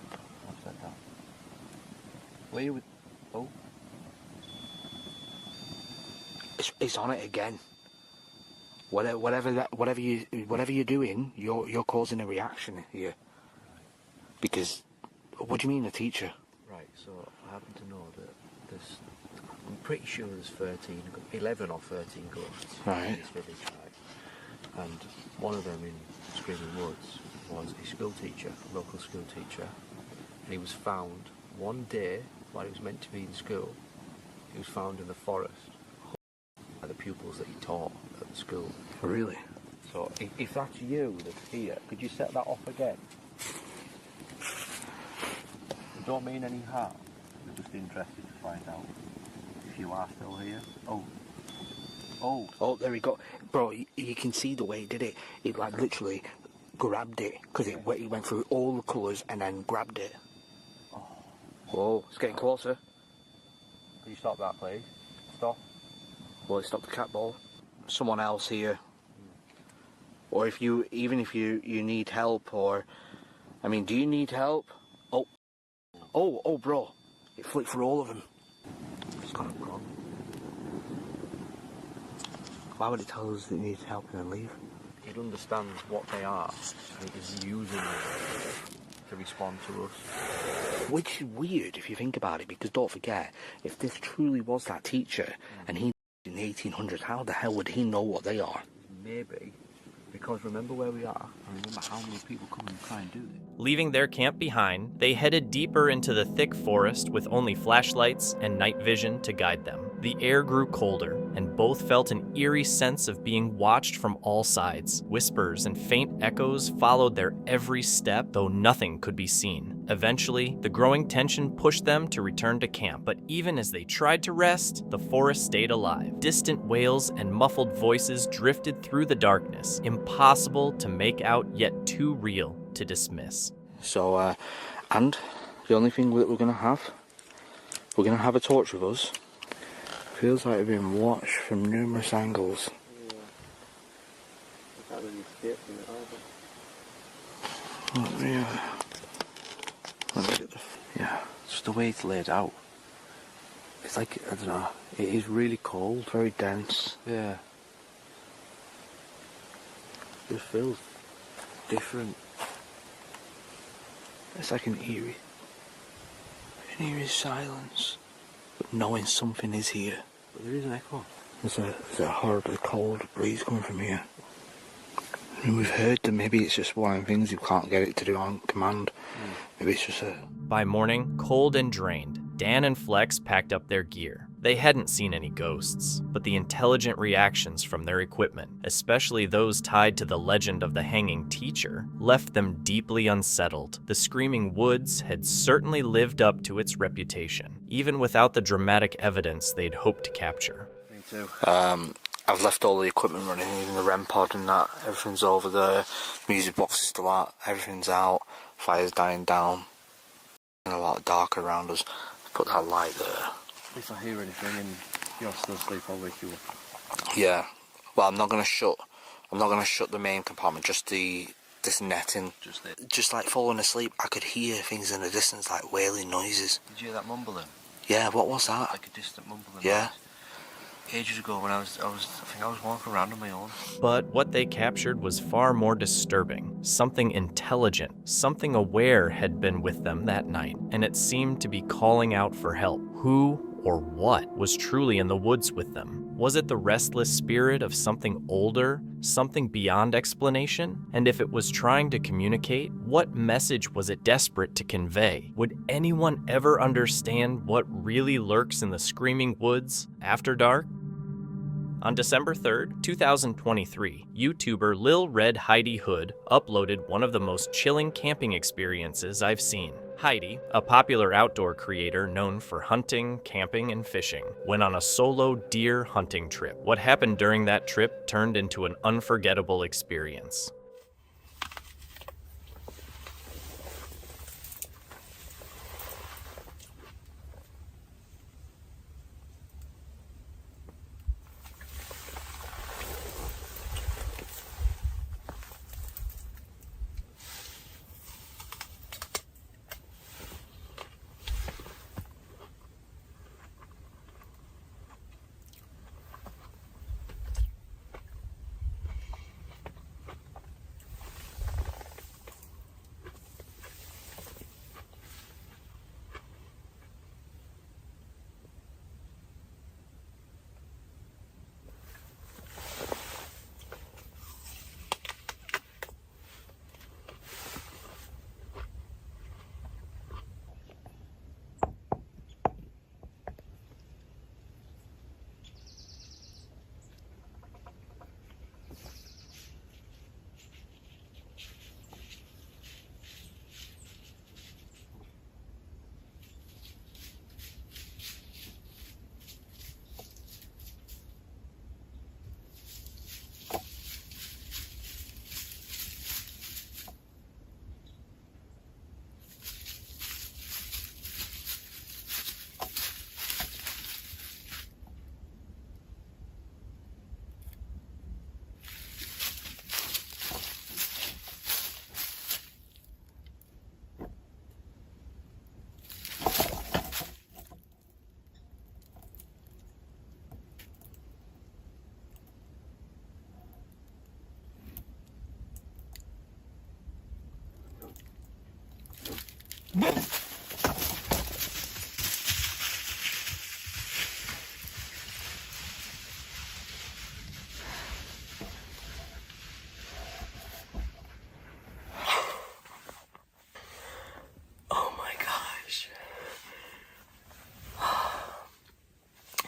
What's that down? Where you with... Oh. It's on it again. Whatever you're doing, you're causing a reaction here. Because, what do you mean a teacher? Right, so I happen to know that there's... I'm pretty sure there's 11 or 13 ghosts in this village, right? And one of them in Screaming Woods was a school teacher, a local school teacher, and he was found one day while he was meant to be in school. He was found in the forest by the pupils that he taught at the school. Really? So if that's you that's here, could you set that off again? I don't mean any harm. We're just interested to find out if you are still here. Oh, there we go. Bro, you can see the way he did it. He like literally grabbed it because he went through all the colours and then grabbed it. Oh. Whoa, it's getting closer. Can you stop that, please? Stop. Well, it stopped the cat ball. Someone else here. Or if you need help, or... I mean, do you need help? Oh, bro. It flicked for all of them. It's gone. Why would it tell us that it needs help and then leave? It understands what they are, and it is using them to respond to us. Which is weird if you think about it, because don't forget, if this truly was that teacher, and he in the 1800s, how the hell would he know what they are? Maybe, because remember where we are, and remember how many people come and try and do this. Leaving their camp behind, they headed deeper into the thick forest with only flashlights and night vision to guide them. The air grew colder, and both felt an eerie sense of being watched from all sides. Whispers and faint echoes followed their every step, though nothing could be seen. Eventually, the growing tension pushed them to return to camp, but even as they tried to rest, the forest stayed alive. Distant wails and muffled voices drifted through the darkness, impossible to make out yet too real to dismiss. So, and the only thing that we're going to have a torch with us. Feels like we've been watched from numerous angles. Yeah. Yeah, just the way it's laid out. It's like, I don't know, it is really cold. Very dense. Yeah. It feels different. It's like an eerie silence, but knowing something is here. But there is an echo. There's a horribly cold breeze coming from here. I mean, we've heard that maybe it's just one of the things you can't get it to do on command. Maybe it's just a... By morning, cold and drained, Dan and Flex packed up their gear. They hadn't seen any ghosts, but the intelligent reactions from their equipment, especially those tied to the legend of the hanging teacher, left them deeply unsettled. The Screaming Woods had certainly lived up to its reputation, even without the dramatic evidence they'd hoped to capture. Me too. I've left all the equipment running, even the REM pod and that. Everything's over there. Music box is still out. Everything's out. Fire's dying down. And a lot darker around us. Put that light there. If I hear anything and you're still asleep, I'll wake you up. Yeah. Well, I'm not gonna shut the main compartment. Just this netting. Just like falling asleep, I could hear things in the distance, like wailing noises. Did you hear that mumbling? Yeah. What was that? Like a distant mumbling. Yeah. Noise. Ages ago when I think I was walking around on my own. But what they captured was far more disturbing. Something intelligent, something aware had been with them that night, and it seemed to be calling out for help. Who or what was truly in the woods with them? Was it the restless spirit of something older, something beyond explanation? And if it was trying to communicate, what message was it desperate to convey? Would anyone ever understand what really lurks in the Screaming Woods after dark? On December 3rd, 2023, YouTuber Lil Red Heidi Hood uploaded one of the most chilling camping experiences I've seen. Heidi, a popular outdoor creator known for hunting, camping, and fishing, went on a solo deer hunting trip. What happened during that trip turned into an unforgettable experience.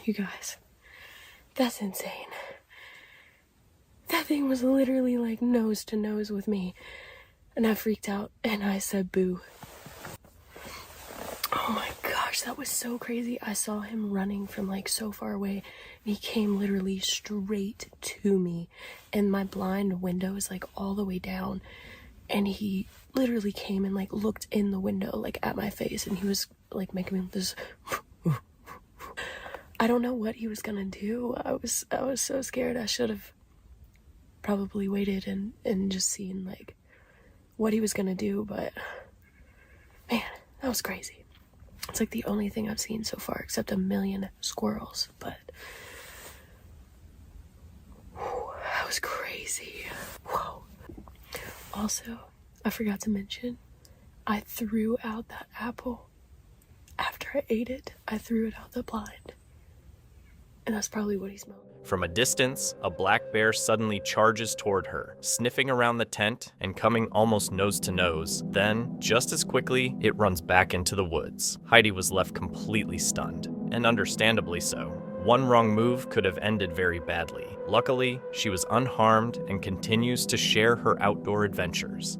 You guys, that's insane. That thing was literally like nose to nose with me. And I freaked out and I said boo. Oh my gosh, that was so crazy. I saw him running from like so far away and he came literally straight to me. And my blind window is like all the way down. And he literally came and like looked in the window like at my face and he was like making me this. I don't know what he was gonna do. I was so scared. I should have probably waited and just seen like what he was gonna do, but man, that was crazy. It's like the only thing I've seen so far except a million squirrels, but that was crazy. Whoa. Also, I forgot to mention, I threw out that apple. After I ate it, I threw it out the blind. And that's probably what he smelled. From a distance, a black bear suddenly charges toward her, sniffing around the tent and coming almost nose to nose. Then, just as quickly, it runs back into the woods. Heidi was left completely stunned, and understandably so. One wrong move could have ended very badly. Luckily, she was unharmed and continues to share her outdoor adventures.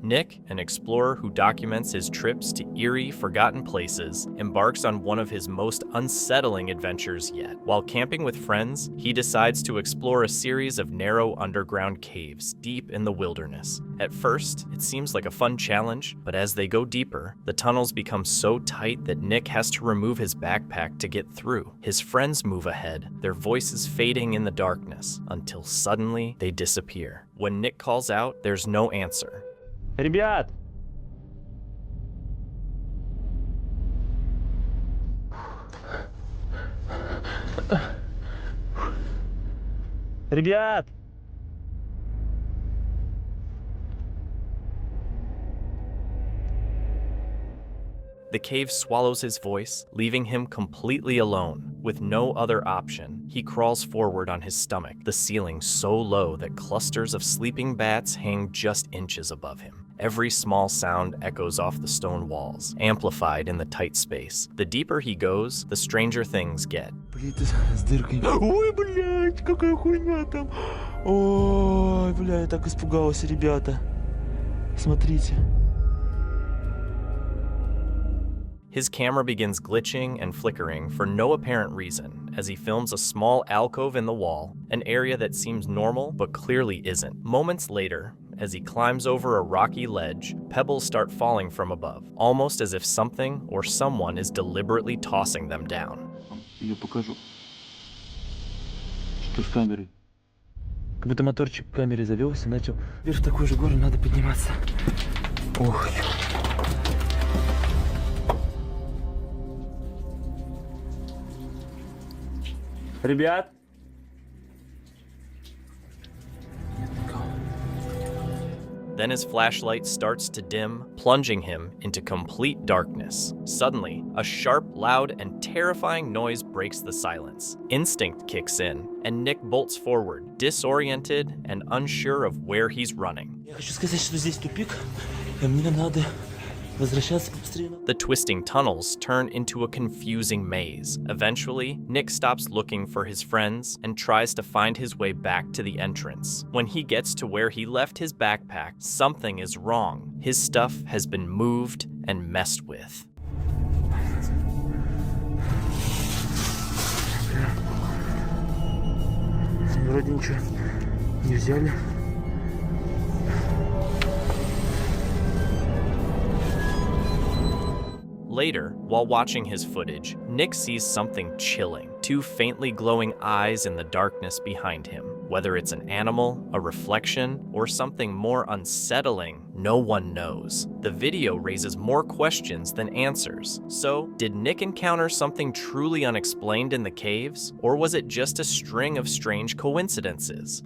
Nick, an explorer who documents his trips to eerie, forgotten places, embarks on one of his most unsettling adventures yet. While camping with friends, he decides to explore a series of narrow underground caves deep in the wilderness. At first, it seems like a fun challenge, but as they go deeper, the tunnels become so tight that Nick has to remove his backpack to get through. His friends move ahead, their voices fading in the darkness, until suddenly they disappear. When Nick calls out, there's no answer. Ребят! Ребят! The cave swallows his voice, leaving him completely alone. With no other option, he crawls forward on his stomach, the ceiling so low that clusters of sleeping bats hang just inches above him. Every small sound echoes off the stone walls, amplified in the tight space. The deeper he goes, the stranger things get. С дыркой. Ой, блядь, какая хуйня там. Ой, бля, я так испугался, ребята. Смотрите. His camera begins glitching and flickering for no apparent reason as he films a small alcove in the wall, an area that seems normal but clearly isn't. Moments later, as he climbs over a rocky ledge, pebbles start falling from above, almost as if something or someone is deliberately tossing them down. Я покажу. Что с камерой? Как будто моторчик камеры завелся, начал. Вверх такой же гору надо подниматься. Ох. Ребят! Then his flashlight starts to dim, plunging him into complete darkness. Suddenly, a sharp, loud, and terrifying noise breaks the silence. Instinct kicks in, and Nick bolts forward, disoriented and unsure of where he's running. Я хочу сказать, что здесь тупик, и мне надо возвращаться быстрее. The twisting tunnels turn into a confusing maze. Eventually, Nick stops looking for his friends and tries to find his way back to the entrance. When he gets to where he left his backpack, something is wrong. His stuff has been moved and messed with. Вроде ничего не взяли. Later, while watching his footage, Nick sees something chilling. Two faintly glowing eyes in the darkness behind him. Whether it's an animal, a reflection, or something more unsettling, no one knows. The video raises more questions than answers. So, did Nick encounter something truly unexplained in the caves, or was it just a string of strange coincidences?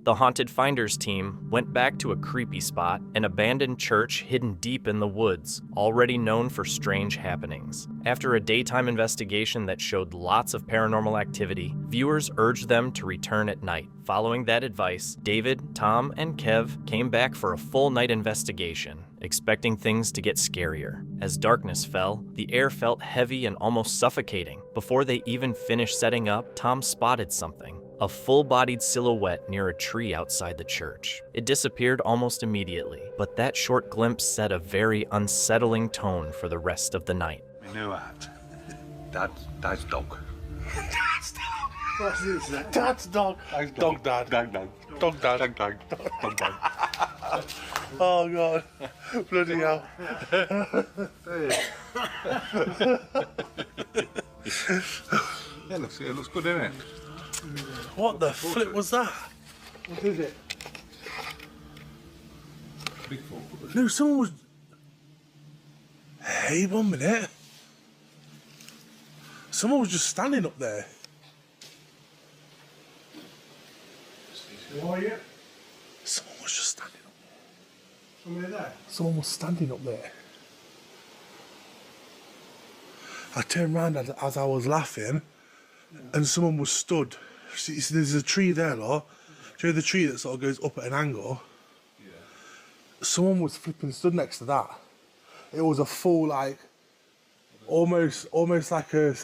The Haunted Finders team went back to a creepy spot, an abandoned church hidden deep in the woods, already known for strange happenings. After a daytime investigation that showed lots of paranormal activity, viewers urged them to return at night. Following that advice, David, Tom, and Kev came back for a full night investigation, expecting things to get scarier. As darkness fell, the air felt heavy and almost suffocating. Before they even finished setting up, Tom spotted something. A full-bodied silhouette near a tree outside the church. It disappeared almost immediately, but that short glimpse set a very unsettling tone for the rest of the night. I know that. Dad's dog. Dad's dog. What's this? Dad's dog. Dog dad. Dog dad. Dog dad. Dog dad. Oh God. Bloody hell. It looks good, doesn't it? What the flip was that? What is it? Bigfoot. No, someone was... Hey, 1 minute. Someone was just standing up there. Who are you? Someone was just standing up there. Somebody there? Someone was standing up there. I turned around as I was laughing, and someone was stood. See, there's a tree there, look. Do you know the tree that sort of goes up at an angle? Yeah. Someone was flipping stood next to that. It was a full, like, almost like a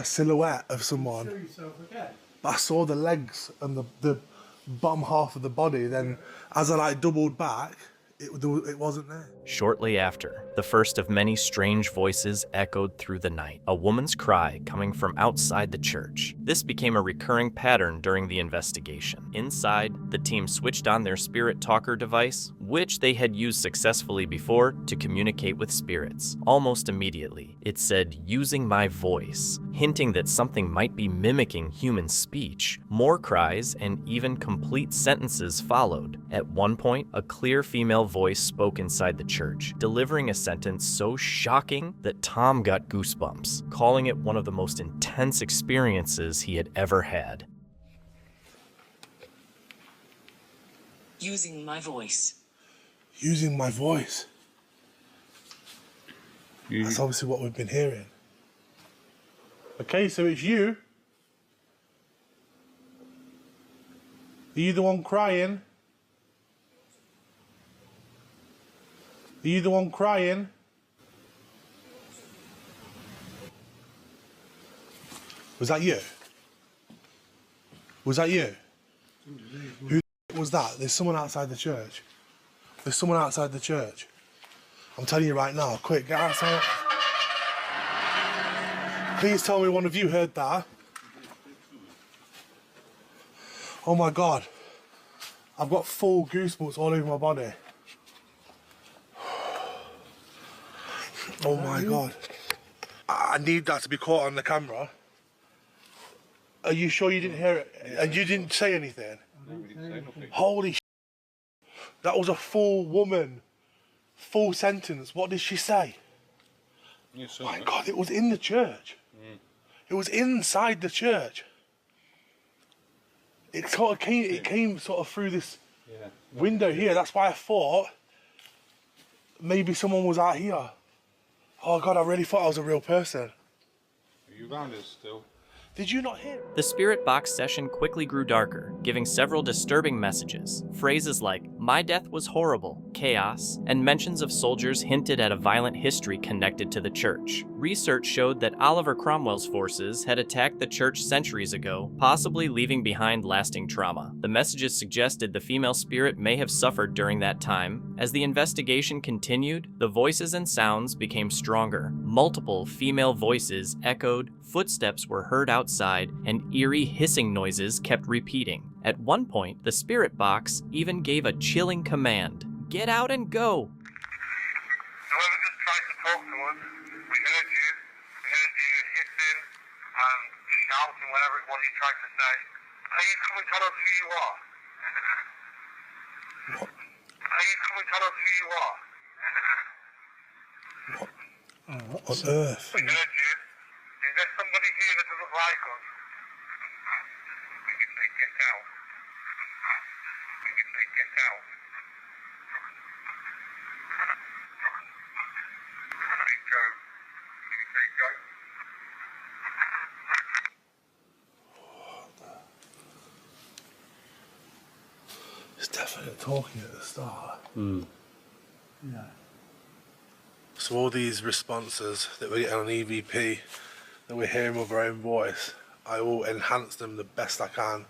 silhouette of someone. Show yourself again. But I saw the legs and the bottom half of the body. Then, as I like doubled back, it wasn't there. Shortly after, the first of many strange voices echoed through the night, a woman's cry coming from outside the church. This became a recurring pattern during the investigation. Inside, the team switched on their spirit talker device, which they had used successfully before to communicate with spirits. Almost immediately, it said, "using my voice," hinting that something might be mimicking human speech. More cries and even complete sentences followed. At one point, a clear female voice spoke inside the church, delivering a sentence so shocking that Tom got goosebumps, calling it one of the most intense experiences he had ever had. Using my voice. Using my voice. That's obviously what we've been hearing. Okay, so it's you. Are you the one crying? Are you the one crying? Was that you? Was that you? Who was that? There's someone outside the church. There's someone outside the church. I'm telling you right now, quick, get outside. Please tell me one of you heard that. Oh my God. I've got full goosebumps all over my body. Oh my God. I need that to be caught on the camera. Are you sure you didn't hear it? And you didn't say anything? Holy shit. That was a full woman. Full sentence. What did she say? My God, it was in the church. It was inside the church. It sort of came sort of through this window here. That's why I thought maybe someone was out here. Oh God, I really thought I was a real person. Are you around us still? Did you not hear? The spirit box session quickly grew darker, giving several disturbing messages. Phrases like, "My death was horrible," "chaos," and mentions of soldiers hinted at a violent history connected to the church. Research showed that Oliver Cromwell's forces had attacked the church centuries ago, possibly leaving behind lasting trauma. The messages suggested the female spirit may have suffered during that time. As the investigation continued, the voices and sounds became stronger. Multiple female voices echoed, footsteps were heard outside, and eerie hissing noises kept repeating. At one point, the spirit box even gave a chilling command. "Get out and go!" Whoever just tried to talk to us, we heard you. We heard you hissing and shouting whatever it was you tried to say. Please come and tell us who you are. Please come and tell us who you are. What on earth? We heard you. Is there somebody here that doesn't like us? When you say get out. When you say get out. Say go. When you say go. It's definitely talking at the start. No. So all these responses that we're getting on EVP, that we're hearing with our own voice, I will enhance them the best I can.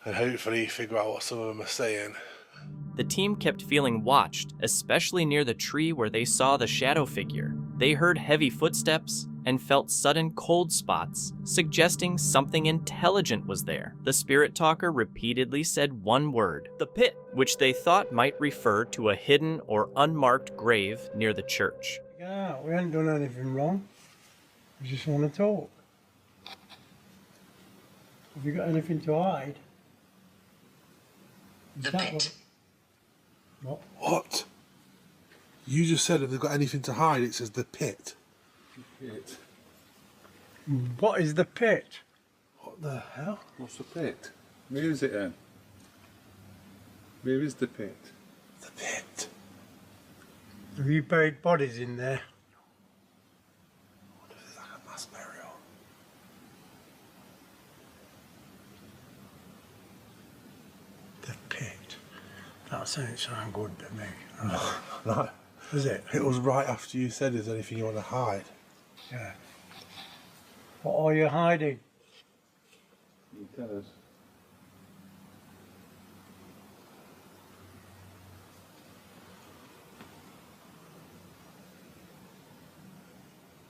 And hopefully figure out what some of them are saying. The team kept feeling watched, especially near the tree where they saw the shadow figure. They heard heavy footsteps and felt sudden cold spots, suggesting something intelligent was there. The spirit talker repeatedly said one word, the pit, which they thought might refer to a hidden or unmarked grave near the church. Yeah, we haven't done anything wrong. We just want to talk. Have you got anything to hide? Is that what? What? You just said if they've got anything to hide, it says the pit. Pit. What is the pit? What the hell? What's the pit? Where is it then? Where is the pit? The pit. Have you buried bodies in there? What if it's like a mass burial? The pit. That doesn't sound good to me. No. Is it? It was right after you said, is there anything you want to hide? Yeah. What are you hiding? You tell us.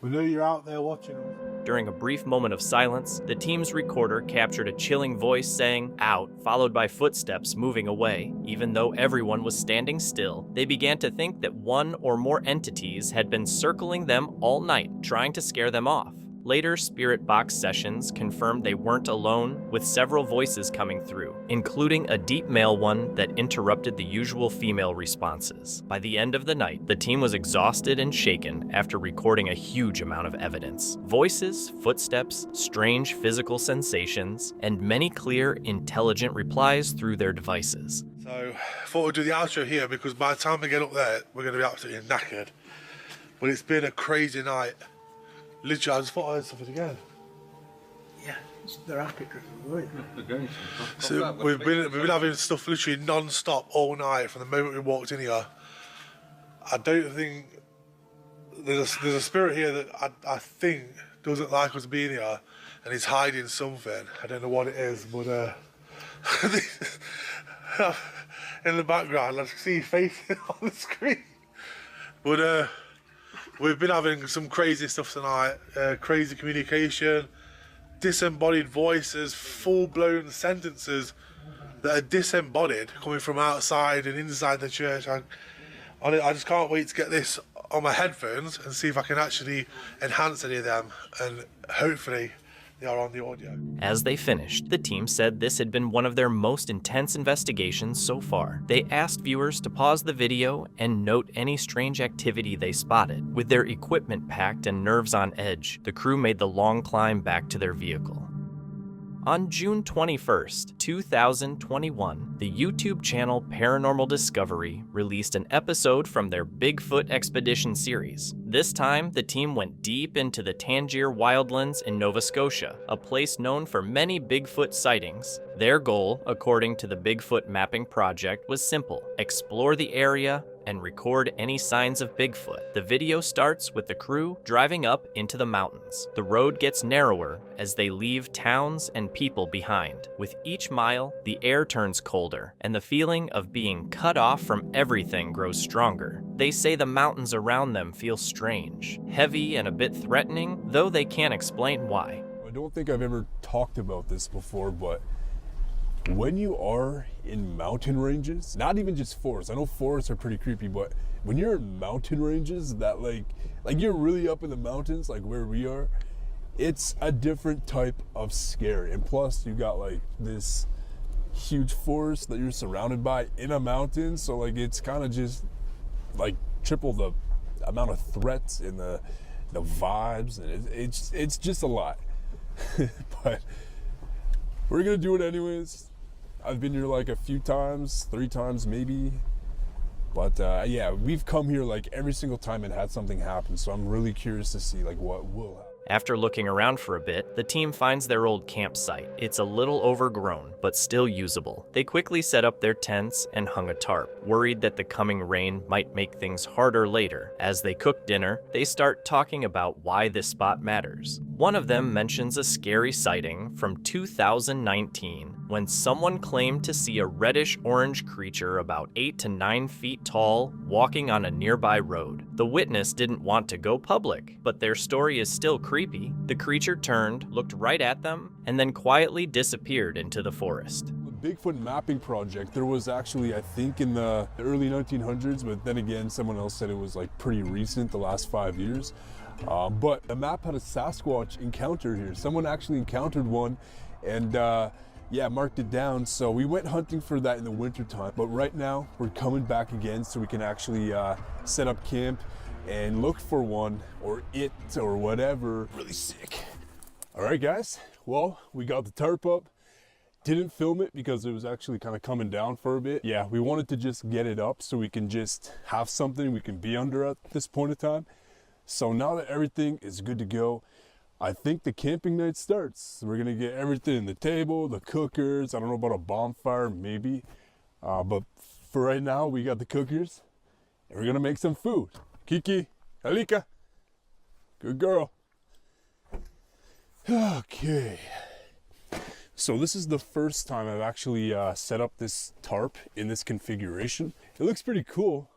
We know you're out there watching us. During a brief moment of silence, the team's recorder captured a chilling voice saying, "out," followed by footsteps moving away. Even though everyone was standing still, they began to think that one or more entities had been circling them all night, trying to scare them off. Later spirit box sessions confirmed they weren't alone, with several voices coming through, including a deep male one that interrupted the usual female responses. By the end of the night, the team was exhausted and shaken after recording a huge amount of evidence. Voices, footsteps, strange physical sensations, and many clear, intelligent replies through their devices. So, I thought we'd do the outro here because by the time we get up there, we're going to be absolutely knackered. But it's been a crazy night. Literally, I just thought I heard something again. Yeah, they're happy. So we've been having stuff literally non-stop all night from the moment we walked in here. I don't think there's a spirit here that I think doesn't like us being here, and he's hiding something. I don't know what it is, but in the background, I can see his face on the screen. But we've been having some crazy stuff tonight, crazy communication, disembodied voices, full-blown sentences that are disembodied coming from outside and inside the church. I just can't wait to get this on my headphones and see if I can actually enhance any of them, and hopefully they are on the audio. As they finished, the team said this had been one of their most intense investigations so far. They asked viewers to pause the video and note any strange activity they spotted. With their equipment packed and nerves on edge, the crew made the long climb back to their vehicle. On June 21st, 2021, the YouTube channel Paranormal Discovery released an episode from their Bigfoot expedition series. This time, the team went deep into the Tangier wildlands in Nova Scotia, a place known for many Bigfoot sightings. Their goal, according to the Bigfoot Mapping Project, was simple: explore the area and record any signs of Bigfoot. The video starts with the crew driving up into the mountains. The road gets narrower as they leave towns and people behind. With each mile, the air turns colder, and the feeling of being cut off from everything grows stronger. They say the mountains around them feel strange, heavy and a bit threatening, though they can't explain why. I don't think I've ever talked about this before, but when you are in mountain ranges, not even just forests, I know forests are pretty creepy, but when you're in mountain ranges that like you're really up in the mountains, like where we are, it's a different type of scary. And plus you got like this huge forest that you're surrounded by in a mountain, so like it's kind of just like triple the amount of threats and the vibes, and it's just a lot. But we're gonna do it anyways. I've been here like a few times, 3 times maybe. But yeah, we've come here like every single time and had something happen. So I'm really curious to see like what will happen. After looking around for a bit, the team finds their old campsite. It's a little overgrown, but still usable. They quickly set up their tents and hung a tarp, worried that the coming rain might make things harder later. As they cook dinner, they start talking about why this spot matters. One of them mentions a scary sighting from 2019 when someone claimed to see a reddish-orange creature about 8 to 9 feet tall walking on a nearby road. The witness didn't want to go public, but their story is still creepy. The creature turned, looked right at them, and then quietly disappeared into the forest. The Bigfoot mapping project, there was actually, I think, in the early 1900s, but then again, someone else said it was like pretty recent, the last 5 years. But the map had a Sasquatch encounter here. Someone actually encountered one and yeah, marked it down. So we went hunting for that in the winter time. But right now we're coming back again so we can actually set up camp and look for one or it or whatever. Really sick. All right, guys. Well, we got the tarp up. Didn't film it because it was actually kind of coming down for a bit. Yeah, we wanted to just get it up so we can just have something we can be under at this point in time. So now that everything is good to go, I think the camping night starts. We're gonna get everything, the table, the cookers. I don't know about a bonfire, maybe. But for right now, we got the cookers and we're gonna make some food. Kiki, Alika, good girl. Okay. So this is the first time I've actually set up this tarp in this configuration. It looks pretty cool,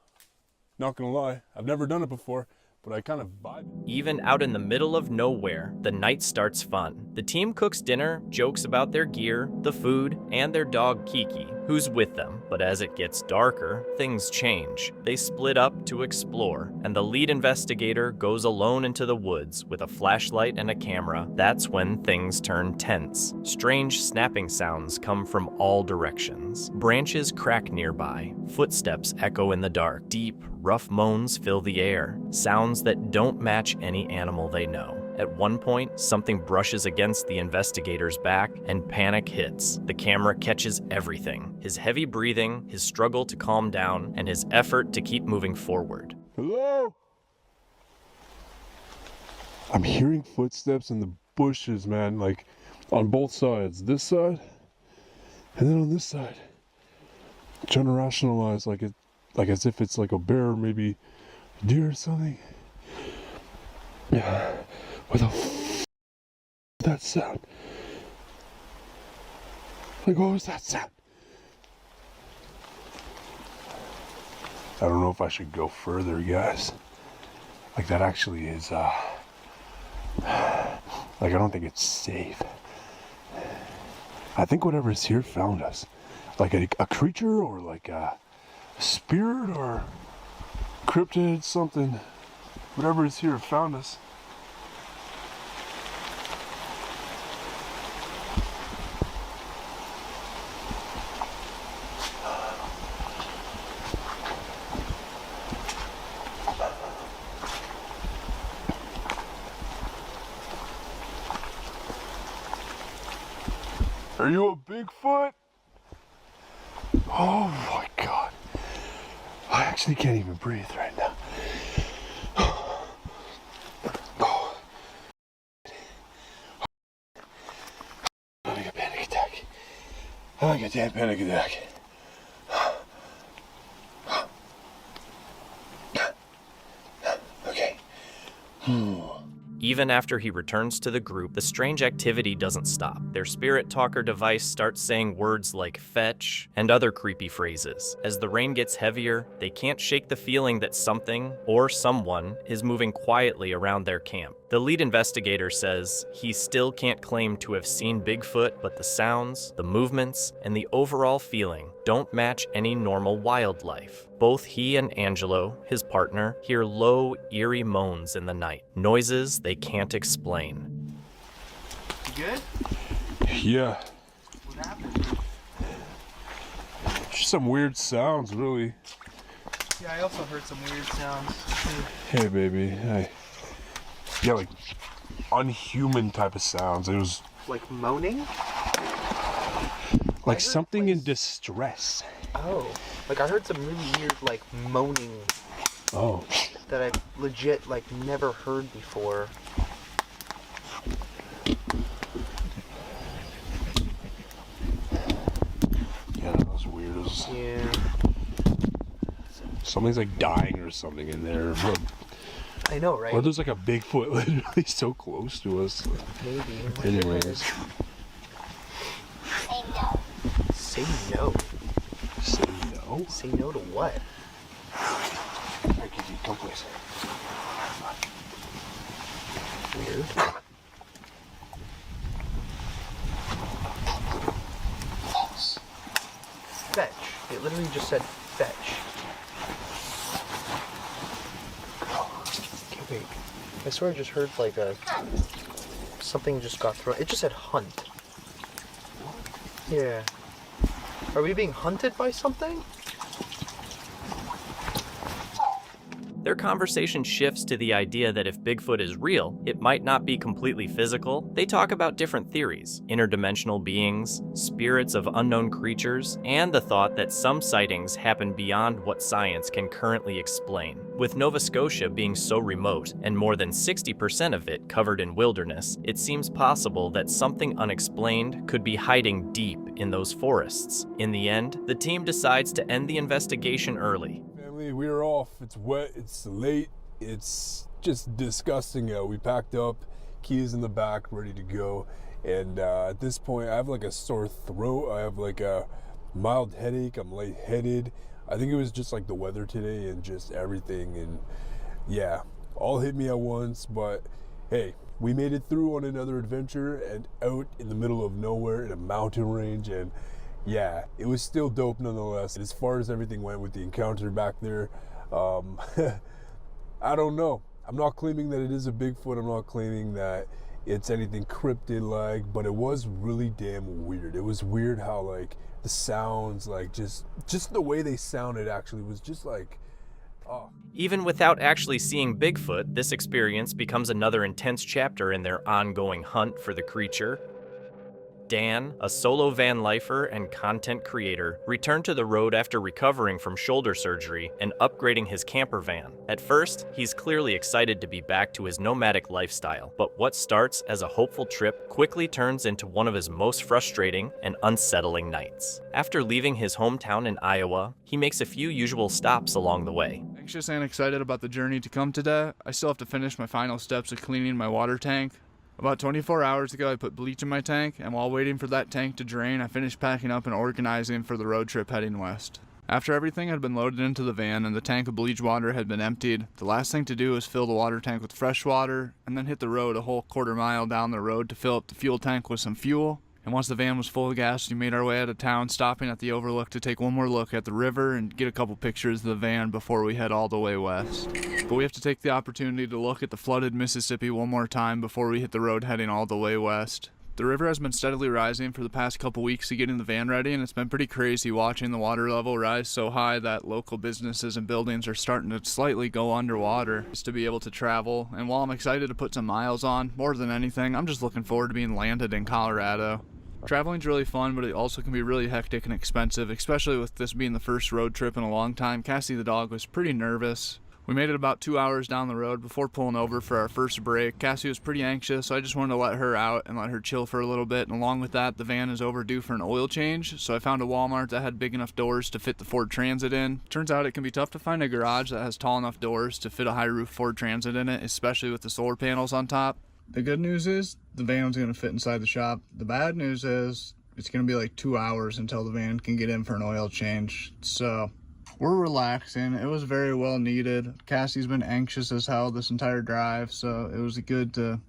not gonna lie. I've never done it before, but I kind of vibe. Even out in the middle of nowhere, the night starts fun. The team cooks dinner, jokes about their gear, the food, and their dog Kiki, who's with them. But as it gets darker, things change. They split up to explore, and the lead investigator goes alone into the woods with a flashlight and a camera. That's when things turn tense. Strange snapping sounds come from all directions. Branches crack nearby. Footsteps echo in the dark. Deep, rough moans fill the air. Sounds that don't match any animal they know. At one point, something brushes against the investigator's back and panic hits. The camera catches everything. His heavy breathing, his struggle to calm down, and his effort to keep moving forward. Hello? I'm hearing footsteps in the bushes, man, like on both sides. This side, and then on this side. I'm trying to rationalize like as if it's like a bear, maybe a deer or something. Yeah. What the f*** that sound? Like, what was that sound? I don't know if I should go further, guys. Like, that actually is, like, I don't think it's safe. I think whatever's here found us. Like a creature or like a spirit or cryptid, something. Whatever is here found us. Are you a Bigfoot? Oh my God. I actually can't even breathe right now. I'm having a panic attack. I'm having a damn panic attack. Okay. Even after he returns to the group, the strange activity doesn't stop. Their spirit talker device starts saying words like fetch and other creepy phrases. As the rain gets heavier, they can't shake the feeling that something or someone is moving quietly around their camp. The lead investigator says he still can't claim to have seen Bigfoot, but the sounds, the movements, and the overall feeling don't match any normal wildlife. Both he and Angelo, his partner, hear low, eerie moans in the night, noises they can't explain. You good? Yeah. What happened? Just some weird sounds, really. Yeah, I also heard some weird sounds. Hey, baby. Hey. Yeah, like unhuman type of sounds. It was Like moaning? like something in distress. Oh. Like I heard some really weird like moaning. Oh. That I legit like never heard before. Something's like dying or something in there. I know, right? Or there's like a Bigfoot literally so close to us. Maybe. Anyways. Say no. Say no? Say no to what? I give you come please. Weird. Fetch. It literally just said fetch. Okay, wait. I swear I just heard like something just got thrown. It just said hunt. Yeah. Are we being hunted by something? Their conversation shifts to the idea that if Bigfoot is real, it might not be completely physical. They talk about different theories: interdimensional beings, spirits of unknown creatures, and the thought that some sightings happen beyond what science can currently explain. With Nova Scotia being so remote, and more than 60% of it covered in wilderness, it seems possible that something unexplained could be hiding deep in those forests. In the end, the team decides to end the investigation early. We are off. It's wet, it's late, it's just disgusting out. We packed up, keys in the back, ready to go. And at this point, I have like a sore throat. I have like a mild headache. I'm lightheaded. I think it was just like the weather today and just everything. And yeah, all hit me at once. But hey, we made it through on another adventure and out in the middle of nowhere in a mountain range. And yeah, it was still dope nonetheless. As far as everything went with the encounter back there, I don't know. I'm not claiming that it is a Bigfoot. I'm not claiming that it's anything cryptid-like, but it was really damn weird. It was weird how like the sounds, like just the way they sounded actually was just like, oh. Even without actually seeing Bigfoot, this experience becomes another intense chapter in their ongoing hunt for the creature. Dan, a solo van lifer and content creator, returned to the road after recovering from shoulder surgery and upgrading his camper van. At first, he's clearly excited to be back to his nomadic lifestyle, but what starts as a hopeful trip quickly turns into one of his most frustrating and unsettling nights. After leaving his hometown in Iowa, he makes a few usual stops along the way. Anxious and excited about the journey to come today. I still have to finish my final steps of cleaning my water tank. About 24 hours ago, I put bleach in my tank, and while waiting for that tank to drain, I finished packing up and organizing for the road trip heading west. After everything had been loaded into the van and the tank of bleach water had been emptied, the last thing to do was fill the water tank with fresh water, and then hit the road a whole quarter mile down the road to fill up the fuel tank with some fuel. And once the van was full of gas, we made our way out of town, stopping at the overlook to take one more look at the river and get a couple pictures of the van before we head all the way west. But we have to take the opportunity to look at the flooded Mississippi one more time before we hit the road heading all the way west. The river has been steadily rising for the past couple weeks to getting the van ready, and it's been pretty crazy watching the water level rise so high that local businesses and buildings are starting to slightly go underwater just to be able to travel. And while I'm excited to put some miles on, more than anything, I'm just looking forward to being landed in Colorado. Traveling's really fun, but it also can be really hectic and expensive, especially with this being the first road trip in a long time. Cassie the dog was pretty nervous. We made it about 2 hours down the road before pulling over for our first break. Cassie was pretty anxious, so I just wanted to let her out and let her chill for a little bit. And along with that, the van is overdue for an oil change, so I found a Walmart that had big enough doors to fit the Ford Transit in. Turns out it can be tough to find a garage that has tall enough doors to fit a high roof Ford Transit in it, especially with the solar panels on top. The good news is the van's going to fit inside the shop. The bad news is it's going to be like 2 hours until the van can get in for an oil change. So we're relaxing. It was very well needed. Cassie's been anxious as hell this entire drive, so it was good to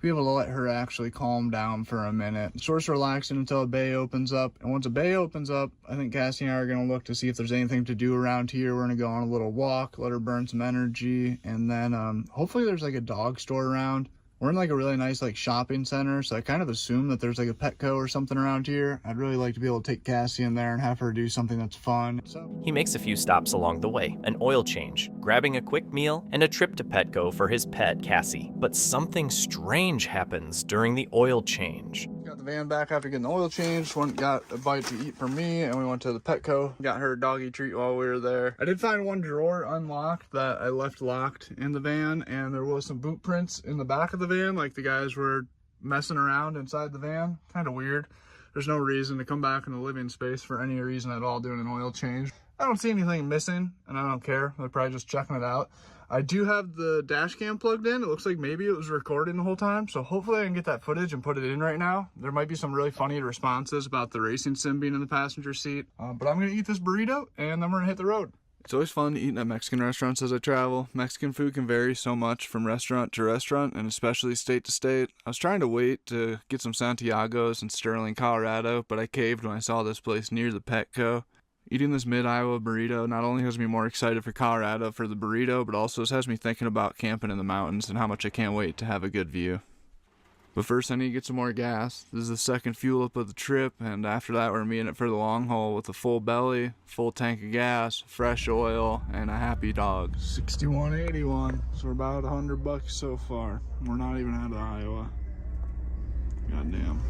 be able to let her actually calm down for a minute. So we're just relaxing until a bay opens up. And once a bay opens up, I think Cassie and I are going to look to see if there's anything to do around here. We're going to go on a little walk, let her burn some energy, and then hopefully there's like a dog store around. We're in like a really nice like shopping center, so I kind of assume that there's like a Petco or something around here. I'd really like to be able to take Cassie in there and have her do something that's fun. He makes a few stops along the way, an oil change, grabbing a quick meal, and a trip to Petco for his pet, Cassie. But something strange happens during the oil change. Got the van back after getting the oil changed, got a bite to eat for me, and we went to the Petco, got her a doggy treat while we were there. I did find one drawer unlocked that I left locked in the van, and there was some boot prints in the back of the van, like the guys were messing around inside the van. Kind of weird. There's no reason to come back in the living space for any reason at all doing an oil change. I don't see anything missing, and I don't care. They're probably just checking it out. I do have the dash cam plugged in. It looks like maybe it was recording the whole time, so hopefully I can get that footage and put it in right now. There might be some really funny responses about the racing sim being in the passenger seat, but I'm gonna eat this burrito, and then we're gonna hit the road. It's always fun eating at Mexican restaurants as I travel. Mexican food can vary so much from restaurant to restaurant, and especially state to state. I was trying to wait to get some Santiago's in Sterling, Colorado, but I caved when I saw this place near the Petco. Eating this mid-Iowa burrito not only has me more excited for Colorado for the burrito, but also has me thinking about camping in the mountains and how much I can't wait to have a good view. But first I need to get some more gas. This is the second fuel up of the trip, and after that we're meeting it for the long haul with a full belly, full tank of gas, fresh oil, and a happy dog. 61.81, so we're about $100 so far. We're not even out of Iowa. Goddamn.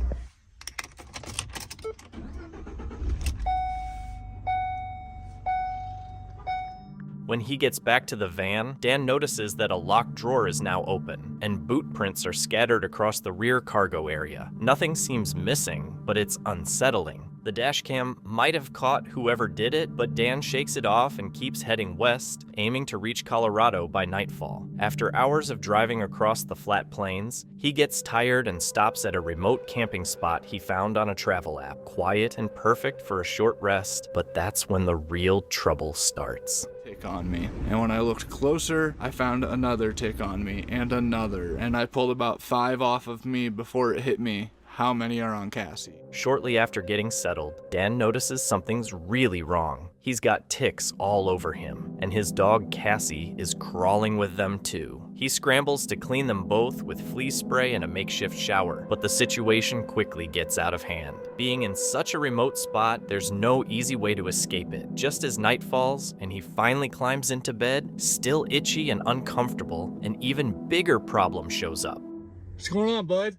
When he gets back to the van, Dan notices that a locked drawer is now open, and boot prints are scattered across the rear cargo area. Nothing seems missing, but it's unsettling. The dashcam might have caught whoever did it, but Dan shakes it off and keeps heading west, aiming to reach Colorado by nightfall. After hours of driving across the flat plains, he gets tired and stops at a remote camping spot he found on a travel app. Quiet and perfect for a short rest, but that's when the real trouble starts. Tick on me, and when I looked closer, I found another tick on me, and another, and I pulled about 5 off of me before it hit me. How many are on Cassie? Shortly after getting settled, Dan notices something's really wrong. He's got ticks all over him, and his dog Cassie is crawling with them too. He scrambles to clean them both with flea spray and a makeshift shower, but the situation quickly gets out of hand. Being in such a remote spot, there's no easy way to escape it. Just as night falls and he finally climbs into bed, still itchy and uncomfortable, an even bigger problem shows up. What's going on, bud?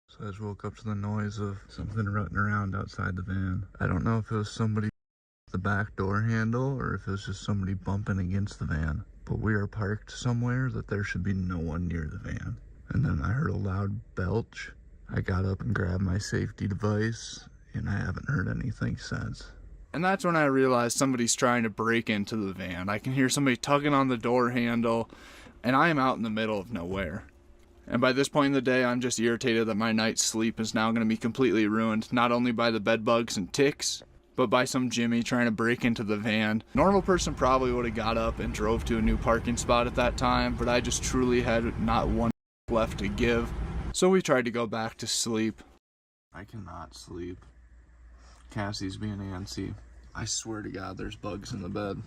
So I just woke up to the noise of something rutting around outside the van. I don't know if it was somebody at the back door handle or if it was just somebody bumping against the van. But we are parked somewhere that there should be no one near the van. And then I heard a loud belch. I got up and grabbed my safety device, and I haven't heard anything since. And that's when I realized somebody's trying to break into the van. I can hear somebody tugging on the door handle, and I am out in the middle of nowhere. And by this point in the day, I'm just irritated that my night's sleep is now going to be completely ruined, not only by the bed bugs and ticks, but by some Jimmy trying to break into the van. Normal person probably would have got up and drove to a new parking spot at that time, but I just truly had not one left to give. So we tried to go back to sleep. I cannot sleep. Cassie's being antsy. I swear to God, there's bugs in the bed.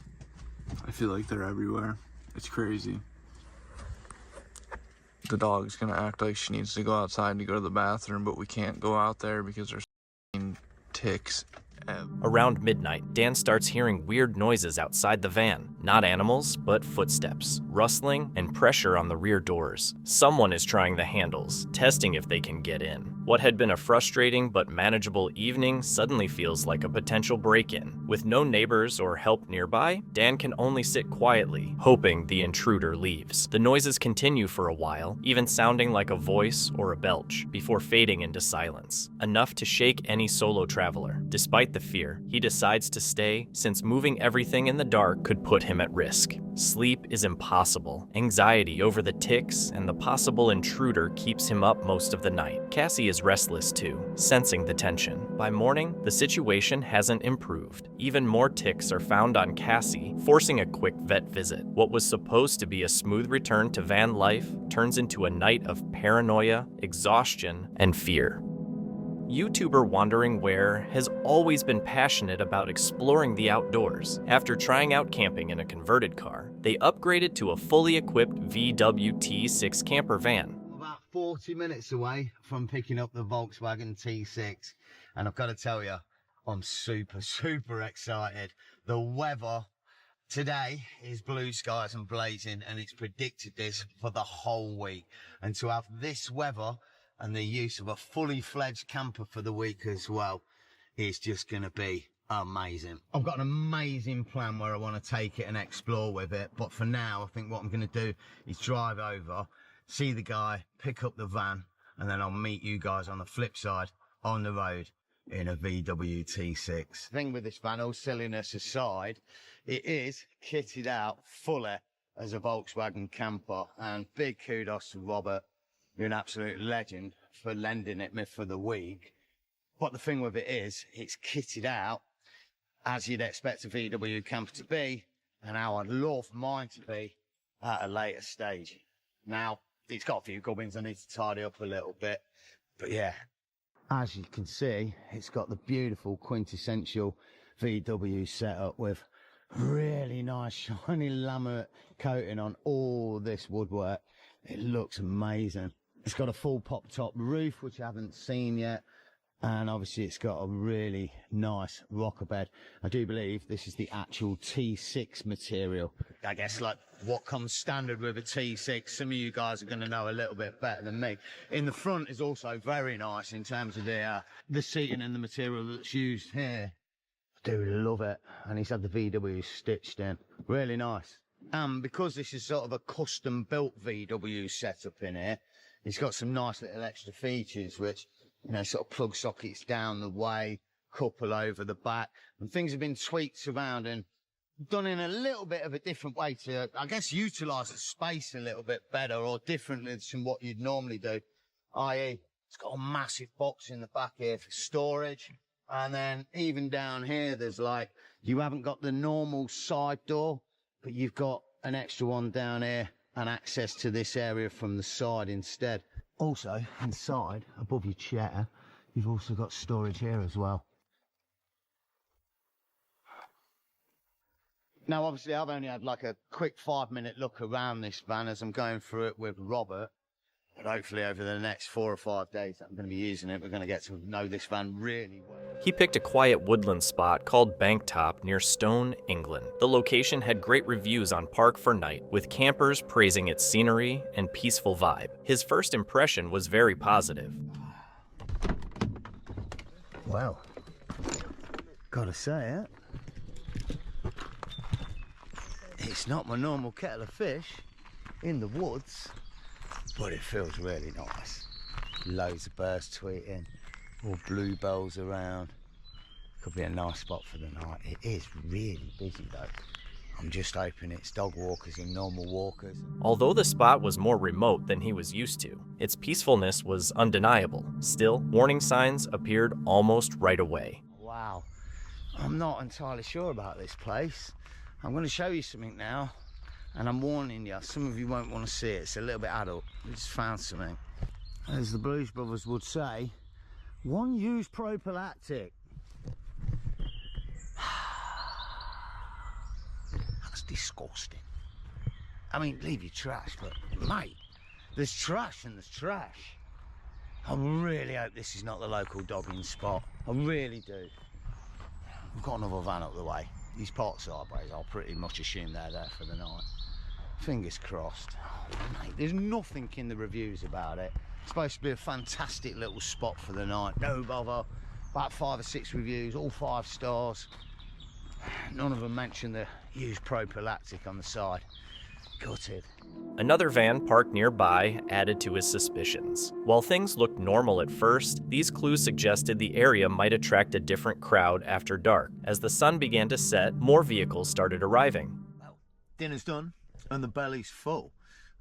I feel like they're everywhere. It's crazy. The dog's gonna act like she needs to go outside to go to the bathroom, but we can't go out there because there's ticks. Around midnight, Dan starts hearing weird noises outside the van. Not animals, but footsteps, rustling, and pressure on the rear doors. Someone is trying the handles, testing if they can get in. What had been a frustrating but manageable evening suddenly feels like a potential break-in. With no neighbors or help nearby, Dan can only sit quietly, hoping the intruder leaves. The noises continue for a while, even sounding like a voice or a belch, before fading into silence. Enough to shake any solo traveler. Despite the fear, he decides to stay, since moving everything in the dark could put him at risk. Sleep is impossible. Anxiety over the ticks and the possible intruder keeps him up most of the night. Cassie is restless too, sensing the tension. By morning, the situation hasn't improved. Even more ticks are found on Cassie, forcing a quick vet visit. What was supposed to be a smooth return to van life turns into a night of paranoia, exhaustion, and fear. YouTuber Wandering Where has always been passionate about exploring the outdoors. After trying out camping in a converted car, they upgraded to a fully equipped VW T6 camper van. About 40 minutes away from picking up the Volkswagen T6, and I've got to tell you, I'm super excited. The weather today is blue skies and blazing, and it's predicted this for the whole week. And to have this weather and the use of a fully fledged camper for the week as well is just going to be amazing. I've got an amazing plan where I want to take it and explore with it, but for now I think what I'm going to do is drive over, see the guy, pick up the van, and then I'll meet you guys on the flip side on the road. in a VW T6. The thing with this van, all silliness aside, it is kitted out fully as a Volkswagen camper, and big kudos to Robert. You're an absolute legend for lending it me for the week. But the thing with it is, it's kitted out as you'd expect a VW camper to be, and how I'd love mine to be at a later stage. Now, it's got a few gubbins I need to tidy up a little bit, but yeah. As you can see, it's got the beautiful quintessential VW setup with really nice shiny laminate coating on all this woodwork. It looks amazing. It's got a full pop top roof, which I haven't seen yet. And obviously it's got a really nice rocker bed. I do believe this is the actual T6 material. I guess like what comes standard with a T6, some of you guys are going to know a little bit better than me. In the front is also very nice in terms of the seating and the material that's used here. I do love it. And he's had the VW stitched in. Really nice. Because this is sort of a custom built VW setup in here, it's got some nice little extra features which, you know, sort of plug sockets down the way, couple over the back, and things have been tweaked around and done in a little bit of a different way to, I guess, utilise the space a little bit better or differently than what you'd normally do. I.e., it's got a massive box in the back here for storage, and then even down here, there's like, you haven't got the normal side door, but you've got an extra one down here and access to this area from the side instead. Also, inside, above your chair, you've also got storage here as well. Now, obviously, I've only had like a quick 5-minute look around this van as I'm going through it with Robert. But hopefully over the next 4 or 5 days that I'm going to be using it, we're going to get to know this van really well. He picked a quiet woodland spot called Banktop near Stone, England. The location had great reviews on Park4Night, with campers praising its scenery and peaceful vibe. His first impression was very positive. Well, gotta say it. It's not my normal kettle of fish in the woods, but it feels really nice. Loads of birds tweeting, more bluebells around. Could be a nice spot for the night. It is really busy though. I'm just hoping it's dog walkers and normal walkers. Although the spot was more remote than he was used to, its peacefulness was undeniable. Still, warning signs appeared almost right away. Wow, I'm not entirely sure about this place. I'm going to show you something now, and I'm warning you, some of you won't want to see it. It's a little bit adult. We just found something. As the Blues Brothers would say, one use prophylactic. That's disgusting. I mean, leave your trash, but mate, there's trash and there's trash. I really hope this is not the local dogging spot. I really do. We've got another van up the way. These parts sideways, I'll pretty much assume they're there for the night. Fingers crossed. Oh, mate, there's nothing in the reviews about it. It's supposed to be a fantastic little spot for the night. No bother. About 5 or 6 reviews, all 5 stars. None of them mention the used prophylactic on the side. Gutted. Another van parked nearby added to his suspicions. While things looked normal at first, these clues suggested the area might attract a different crowd after dark. As the sun began to set, more vehicles started arriving. Well, dinner's done and the belly's full.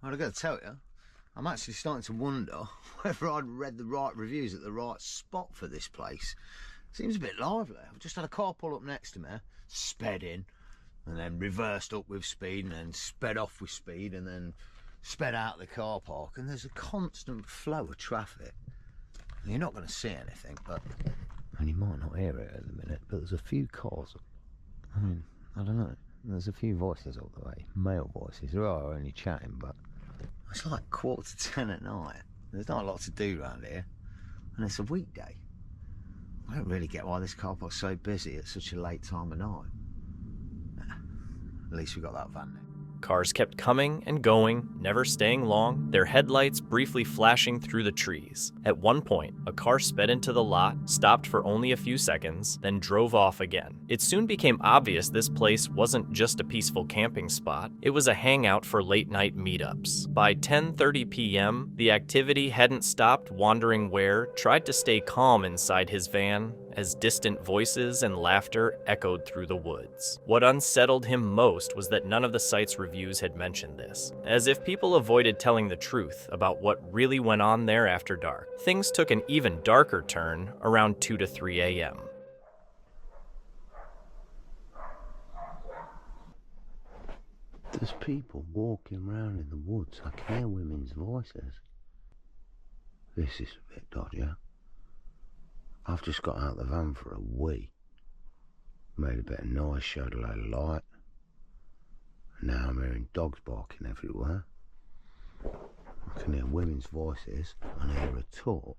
I've got to tell you, I'm actually starting to wonder whether I'd read the right reviews at the right spot for this place. Seems a bit lively. I've just had a car pull up next to me, sped in, and then reversed up with speed, and then sped off with speed, and then sped out the car park, and there's a constant flow of traffic. You're not going to see anything, but and you might not hear it at the minute, but there's a few cars. I mean, I don't know. There's a few voices all the way, male voices. There are only chatting, but it's like 10:15 at night. There's not a lot to do around here, and it's a weekday. I don't really get why this car park's so busy at such a late time of night. At least we got that van now. Cars kept coming and going, never staying long, their headlights briefly flashing through the trees. At one point, a car sped into the lot, stopped for only a few seconds, then drove off again. It soon became obvious this place wasn't just a peaceful camping spot, it was a hangout for late-night meetups. By 10:30 p.m., the activity hadn't stopped. Wandering Ware tried to stay calm inside his van as distant voices and laughter echoed through the woods. What unsettled him most was that none of the site's reviews had mentioned this, as if people avoided telling the truth about what really went on there after dark. Things took an even darker turn around 2 to 3 a.m. There's people walking around in the woods. I can hear women's voices. This is a bit dodgy. I've just got out of the van for a wee. Made a bit of noise, showed a load of light. And now I'm hearing dogs barking everywhere. I can hear women's voices and hear a torch.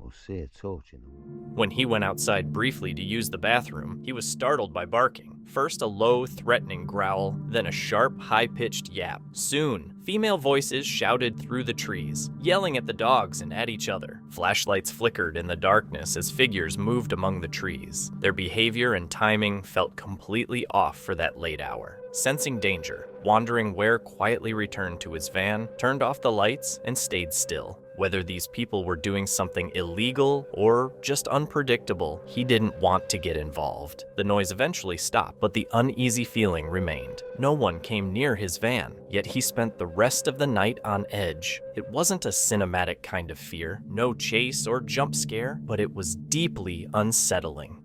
Or see a torch in the woods. When he went outside briefly to use the bathroom, he was startled by barking. First a low, threatening growl, then a sharp, high-pitched yap. Soon, female voices shouted through the trees, yelling at the dogs and at each other. Flashlights flickered in the darkness as figures moved among the trees. Their behavior and timing felt completely off for that late hour. Sensing danger, Wandering Ware quietly returned to his van, turned off the lights, and stayed still. Whether these people were doing something illegal or just unpredictable, he didn't want to get involved. The noise eventually stopped, but the uneasy feeling remained. No one came near his van, yet he spent the rest of the night on edge. It wasn't a cinematic kind of fear, no chase or jump scare, but it was deeply unsettling.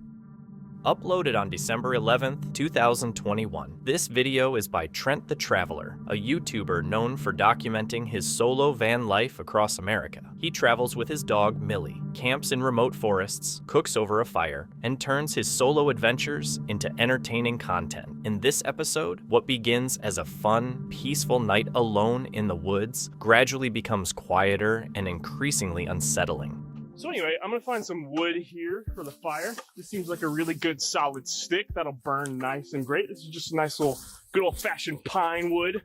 Uploaded on December 11th, 2021. This video is by Trent the Traveler, a YouTuber known for documenting his solo van life across America. He travels with his dog, Millie, camps in remote forests, cooks over a fire, and turns his solo adventures into entertaining content. In this episode, what begins as a fun, peaceful night alone in the woods gradually becomes quieter and increasingly unsettling. So anyway, I'm gonna find some wood here for the fire. This seems like a really good solid stick that'll burn nice and great. This is just a nice little, good old-fashioned pine wood.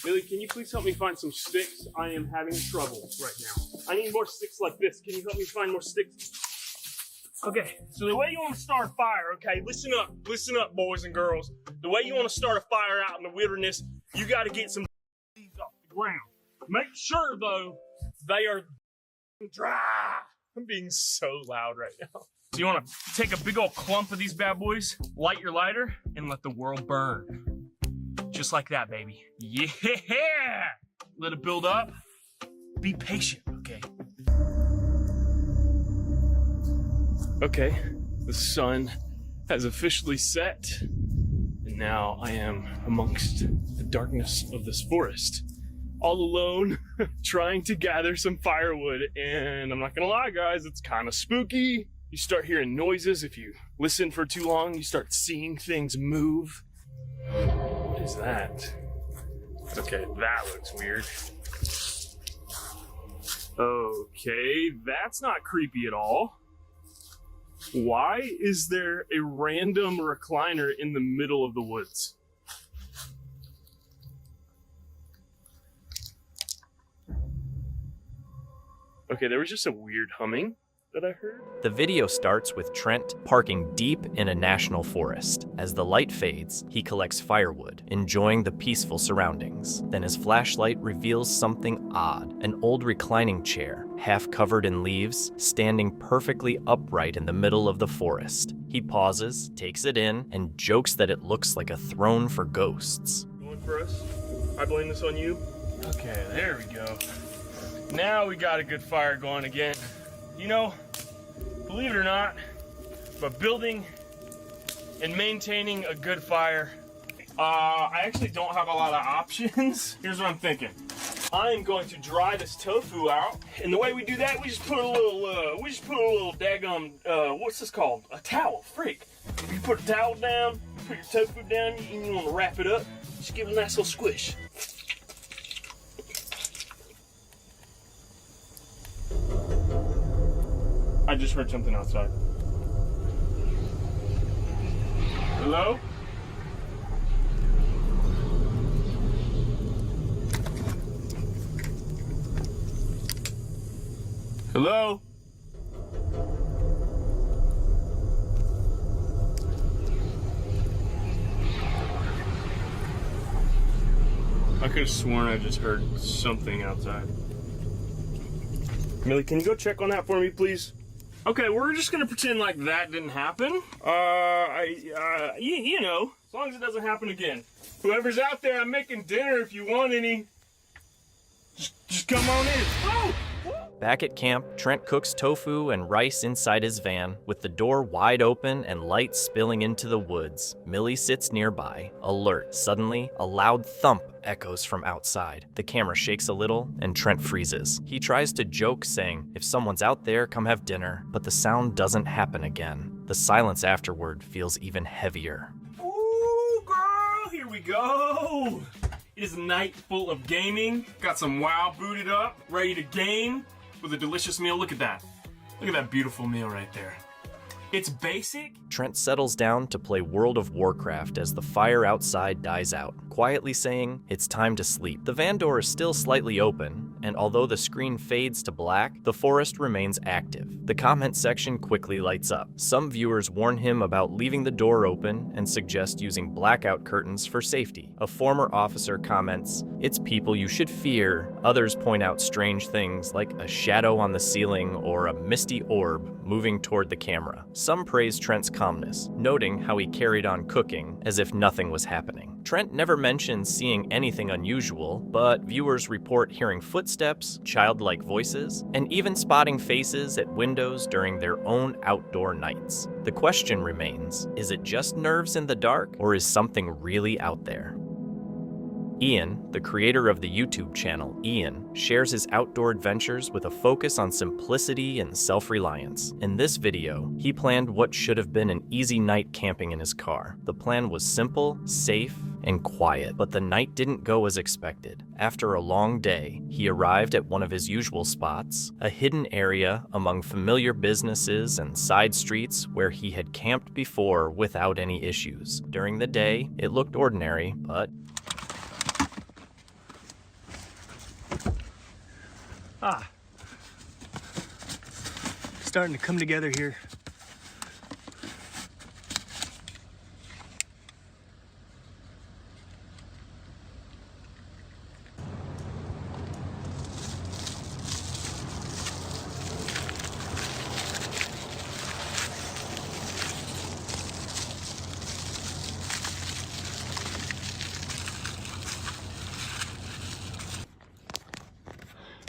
Millie, can you please help me find some sticks? I am having trouble right now. I need more sticks like this. Can you help me find more sticks? Okay, so the way you want to start a fire, okay, listen up, boys and girls. The way you want to start a fire out in the wilderness, you got to get some leaves off the ground. Make sure, though, they are dry. I'm being so loud right now. So you want to take a big old clump of these bad boys, light your lighter, and let the world burn. Just like that, baby. Yeah! Let it build up. Be patient, okay? Okay, the sun has officially set, and now I am amongst the darkness of this forest. All alone, trying to gather some firewood, and I'm not gonna lie, guys, it's kind of spooky. You start hearing noises. If you listen for too long, you start seeing things move. What is that? Okay, that looks weird. Okay, that's not creepy at all. Why is there a random recliner in the middle of the woods? Okay, there was just a weird humming that I heard. The video starts with Trent parking deep in a national forest. As the light fades, he collects firewood, enjoying the peaceful surroundings. Then his flashlight reveals something odd, an old reclining chair, half covered in leaves, standing perfectly upright in the middle of the forest. He pauses, takes it in, and jokes that it looks like a throne for ghosts. Going for us? I blame this on you? Okay, there we go. Now we got a good fire going again. You know, believe it or not, but building and maintaining a good fire, I actually don't have a lot of options. Here's what I'm thinking. I am going to dry this tofu out, and the way we do that, we just put a little, daggum, what's this called? A towel, freak. You put a towel down, put your tofu down, you want to wrap it up, just give it a nice little squish. I just heard something outside. Hello? Hello? I could have sworn I just heard something outside. Millie, can you go check on that for me, please? Okay, we're just gonna pretend like that didn't happen. You know, as long as it doesn't happen again. Whoever's out there, I'm making dinner if you want any. Just come on in. Oh! Back at camp, Trent cooks tofu and rice inside his van, with the door wide open and light spilling into the woods. Millie sits nearby, alert. Suddenly, a loud thump echoes from outside. The camera shakes a little, and Trent freezes. He tries to joke, saying, "If someone's out there, come have dinner," but the sound doesn't happen again. The silence afterward feels even heavier. Ooh, girl, here we go. It is a night full of gaming. Got some WoW booted up, ready to game. With a delicious meal. Look at that. Look at that beautiful meal right there. It's basic. Trent settles down to play World of Warcraft as the fire outside dies out, quietly saying it's time to sleep. The van door is still slightly open, and although the screen fades to black, the forest remains active. The comment section quickly lights up. Some viewers warn him about leaving the door open and suggest using blackout curtains for safety. A former officer comments, "It's people you should fear." Others point out strange things like a shadow on the ceiling or a misty orb moving toward the camera. Some praise Trent's calmness, noting how he carried on cooking as if nothing was happening. Trent never mentions seeing anything unusual, but viewers report hearing footsteps, childlike voices, and even spotting faces at windows during their own outdoor nights. The question remains, is it just nerves in the dark, or is something really out there? Ian, the creator of the YouTube channel Ian, shares his outdoor adventures with a focus on simplicity and self-reliance. In this video, he planned what should have been an easy night camping in his car. The plan was simple, safe, and quiet, but the night didn't go as expected. After a long day, he arrived at one of his usual spots, a hidden area among familiar businesses and side streets where he had camped before without any issues. During the day, it looked ordinary, but starting to come together here.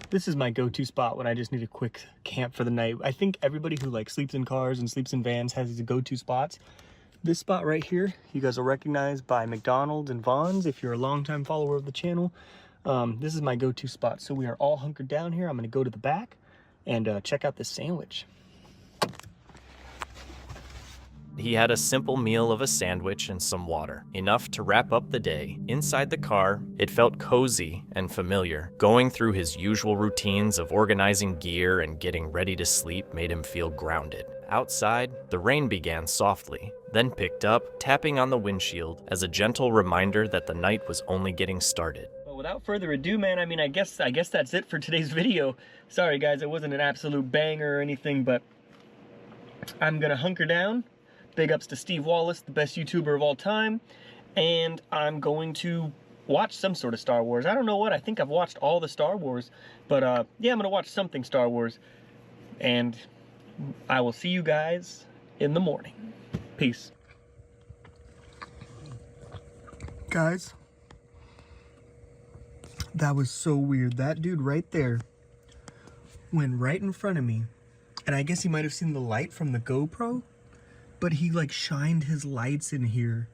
This is my go-to spot when I just need a quick camp for the night. I think everybody who like sleeps in cars and sleeps in vans has these go-to spots. This spot right here, you guys will recognize by McDonald's and Vons if you're a longtime follower of the channel. This is my go-to spot. So we are all hunkered down here. I'm gonna go to the back and check out this sandwich. he had a simple meal of a sandwich and some water, enough to wrap up the day. Inside the car, it felt cozy and familiar. Going through his usual routines of organizing gear and getting ready to sleep made him feel grounded. Outside, the rain began softly, then picked up, tapping on the windshield as a gentle reminder that the night was only getting started. Well, without further ado, man, I guess that's it for today's video. Sorry guys, it wasn't an absolute banger or anything, but I'm gonna hunker down. Big ups to Steve Wallace, the best YouTuber of all time, and I'm going to watch some sort of Star Wars. I don't know what, I think I've watched all the Star Wars, but yeah, I'm gonna watch something Star Wars, and I will see you guys in the morning. Peace. Guys, that was so weird. That dude right there went right in front of me, and I guess he might have seen the light from the GoPro, but he like shined his lights in here.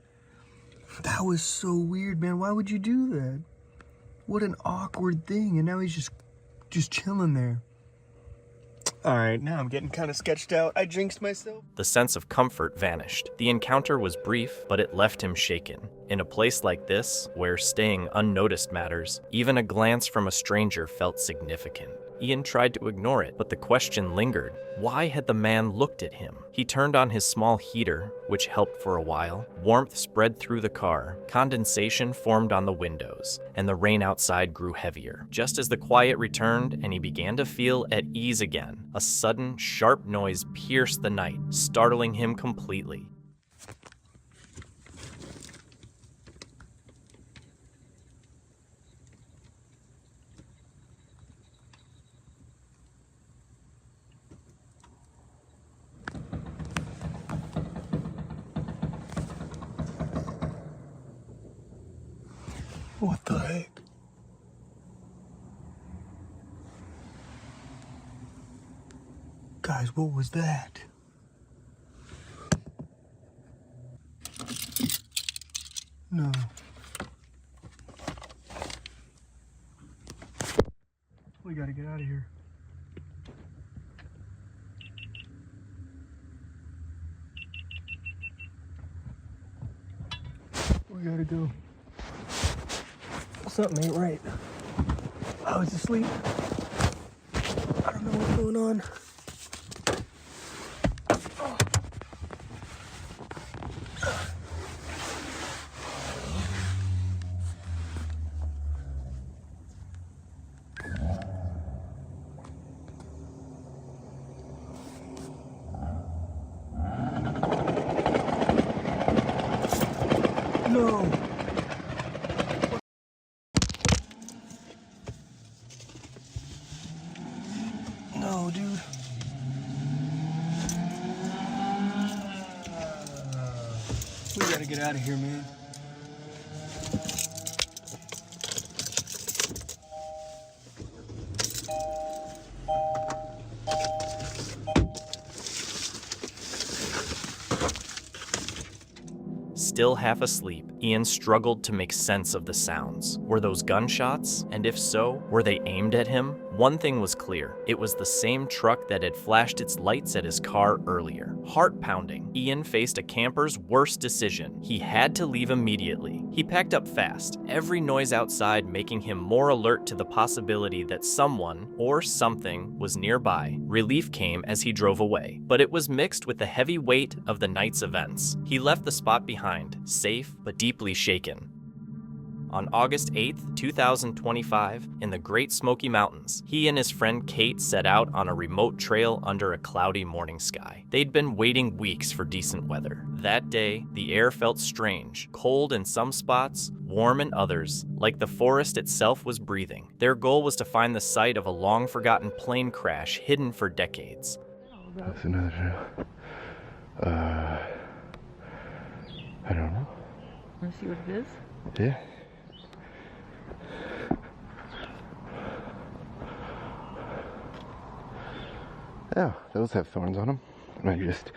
That was so weird, man. Why would you do that? What an awkward thing. And now he's just chilling there. All right, now I'm getting kind of sketched out. I jinxed myself. The sense of comfort vanished. The encounter was brief, but it left him shaken. In a place like this, where staying unnoticed matters, even a glance from a stranger felt significant. Ian tried to ignore it, but the question lingered. Why had the man looked at him? He turned on his small heater, which helped for a while. Warmth spread through the car, condensation formed on the windows, and the rain outside grew heavier. Just as the quiet returned and he began to feel at ease again, a sudden, sharp noise pierced the night, startling him completely. What the heck? Guys, what was that? No. We gotta get out of here. We gotta go. Something ain't right. I was asleep. I don't know what's going on. No. No, dude. We gotta get out of here, man. Still half asleep, Ian struggled to make sense of the sounds. Were those gunshots? And if so, were they aimed at him? One thing was clear. It was the same truck that had flashed its lights at his car earlier. Heart pounding, Ian faced a camper's worst decision. He had to leave immediately. He packed up fast, every noise outside making him more alert to the possibility that someone or something was nearby. Relief came as he drove away, but it was mixed with the heavy weight of the night's events. He left the spot behind, safe but deeply shaken. On August 8th, 2025, in the Great Smoky Mountains, he and his friend Kate set out on a remote trail under a cloudy morning sky. They'd been waiting weeks for decent weather. That day, the air felt strange, cold in some spots, warm in others, like the forest itself was breathing. Their goal was to find the site of a long-forgotten plane crash hidden for decades. That's another trail. I don't know. Want to see what it is? Yeah. Oh, those have thorns on them. And I just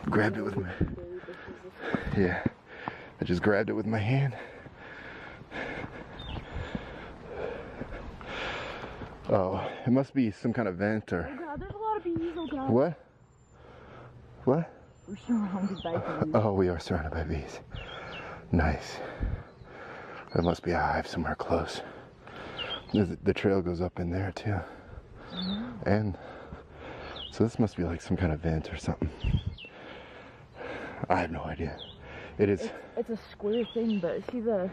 grabbed it with my... Yeah. I just grabbed it with my hand. Oh, it must be some kind of vent or... Oh god, there's a lot of bees, oh god. What? What? We're surrounded by bees. Oh, we are surrounded by bees. Nice. There must be a hive somewhere close. The trail goes up in there too. Mm-hmm. And so this must be like some kind of vent or something. I have no idea. It is. It's a square thing, but see there's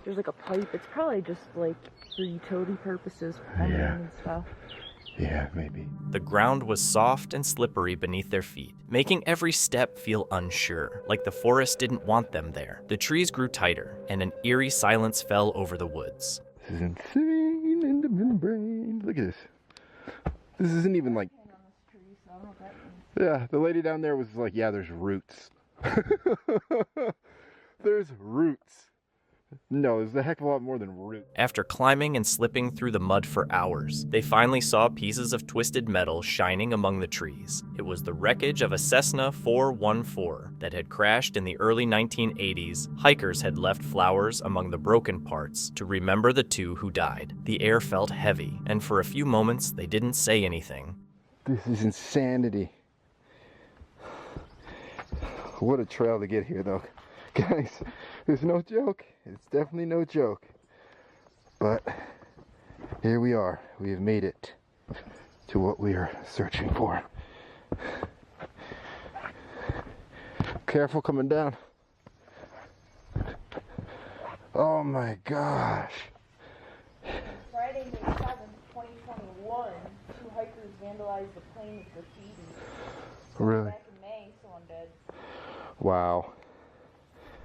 like a pipe. It's probably just like for utility purposes, plumbing and stuff. Yeah, maybe. The ground was soft and slippery beneath their feet, making every step feel unsure, like the forest didn't want them there. The trees grew tighter, and an eerie silence fell over the woods. This is insane in the membrane. Look at this. This isn't even like... Yeah, the lady down there was like, yeah, there's roots. There's roots. No, there's a heck of a lot more than roots. After climbing and slipping through the mud for hours, they finally saw pieces of twisted metal shining among the trees. It was the wreckage of a Cessna 414 that had crashed in the early 1980s. Hikers had left flowers among the broken parts to remember the two who died. The air felt heavy, and for a few moments they didn't say anything. This is insanity. What a trail to get here, though. Guys, it's no joke. It's definitely no joke. But here we are. We have made it to what we are searching for. Careful coming down. Oh my gosh. Friday, May 7th, 2021, 2 hikers vandalized the plane with graffiti. Really? Back in May, someone dead. Wow.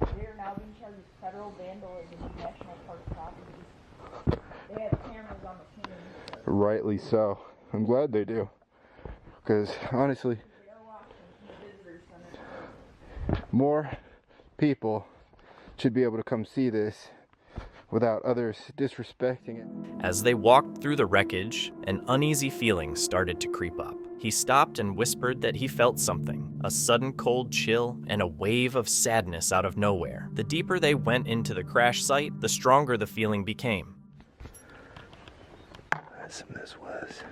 They are now being charged with federal vandalism and national park properties. They have cameras on the plane. Rightly so. I'm glad they do. Because honestly, more people should be able to come see this without others disrespecting it. As they walked through the wreckage, an uneasy feeling started to creep up. He stopped and whispered that he felt something, a sudden cold chill and a wave of sadness out of nowhere. The deeper they went into the crash site, the stronger the feeling became. Some of this was.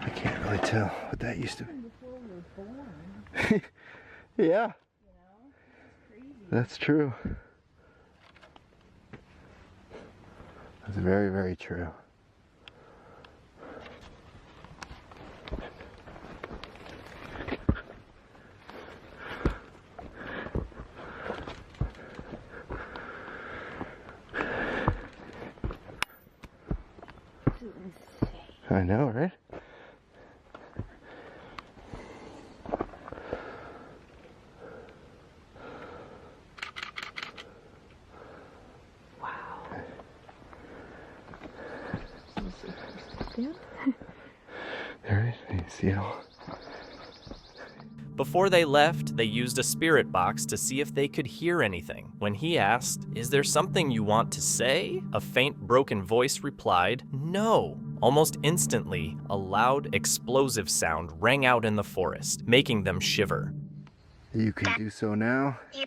I can't really tell what that used to be. Yeah. That's true. That's very, very true. I know, right? There it is. You see it all. Before they left, they used a spirit box to see if they could hear anything. When he asked, "Is there something you want to say?" a faint, broken voice replied, "No." Almost instantly, a loud, explosive sound rang out in the forest, making them shiver. You can do so now. Is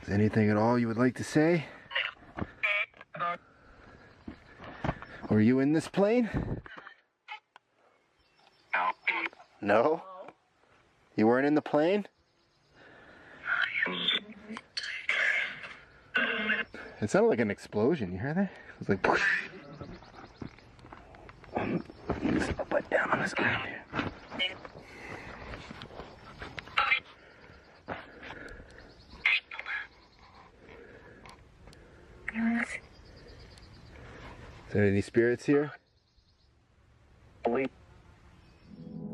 anything at all you would like to say? Were you in this plane? No? You weren't in the plane? It sounded like an explosion, you hear that? It was like... Put my butt down on this ground here. Is there any spirits here?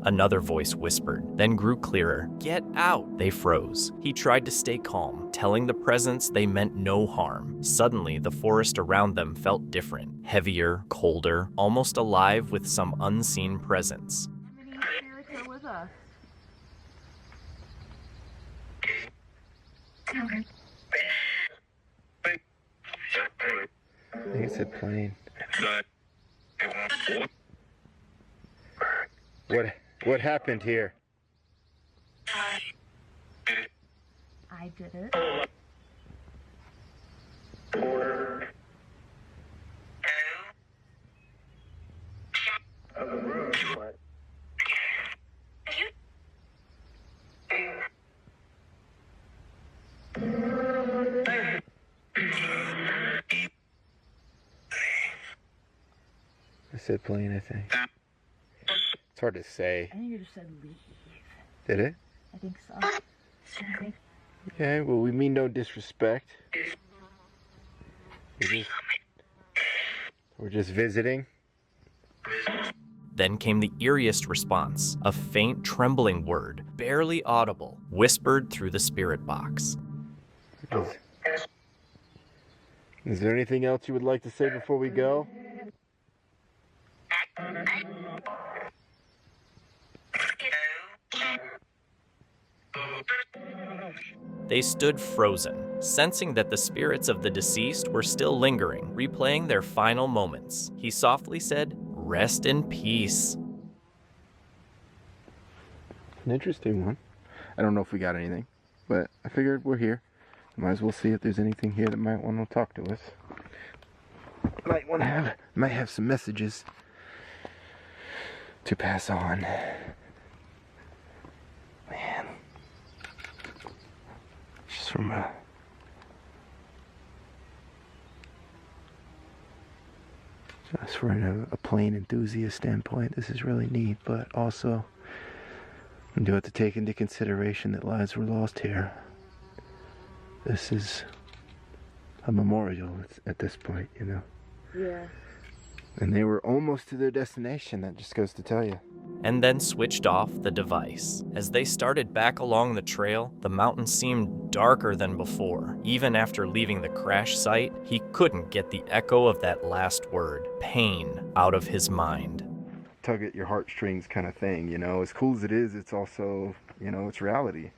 Another voice whispered, then grew clearer. "Get out!" They froze. He tried to stay calm, telling the presence they meant no harm. Suddenly, the forest around them felt different, heavier, colder, almost alive with some unseen presence. How many spirits are with us? I think it said plane. What happened here? I did it. I said plane, I think. It's hard to say. I think you just said leave. Did it? I think so. Okay, well, we mean no disrespect. We're just visiting. Then came the eeriest response, a faint, trembling word, barely audible, whispered through the spirit box. Is there anything else you would like to say before we go? They stood frozen, sensing that the spirits of the deceased were still lingering, replaying their final moments. He softly said, "Rest in peace." An interesting one. I don't know if we got anything, but I figured we're here. Might as well see if there's anything here that might want to talk to us. Might have some messages to pass on. Man. Just from a plane enthusiast standpoint, this is really neat, but also we do have to take into consideration that lives were lost here. This is a memorial at this point, you know. Yeah. And they were almost to their destination, that just goes to tell you. And then switched off the device. As they started back along the trail, the mountain seemed darker than before. Even after leaving the crash site, he couldn't get the echo of that last word, pain, out of his mind. Tug at your heartstrings kind of thing, you know. As cool as it is, it's also, you know, it's reality,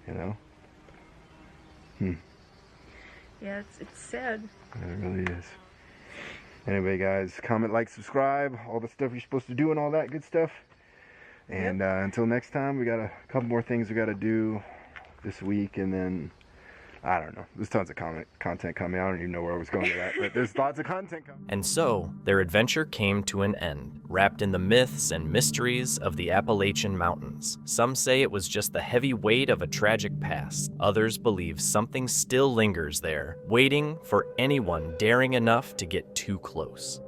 you know. Yeah, it's sad. It really is. Anyway, guys, comment, like, subscribe, all the stuff you're supposed to do and all that good stuff. And until next time, we got a couple more things we got to do this week, and then I don't know. There's tons of content coming. I don't even know where I was going with that, but there's lots of content coming. And so, their adventure came to an end, wrapped in the myths and mysteries of the Appalachian Mountains. Some say it was just the heavy weight of a tragic past. Others believe something still lingers there, waiting for anyone daring enough to get too close.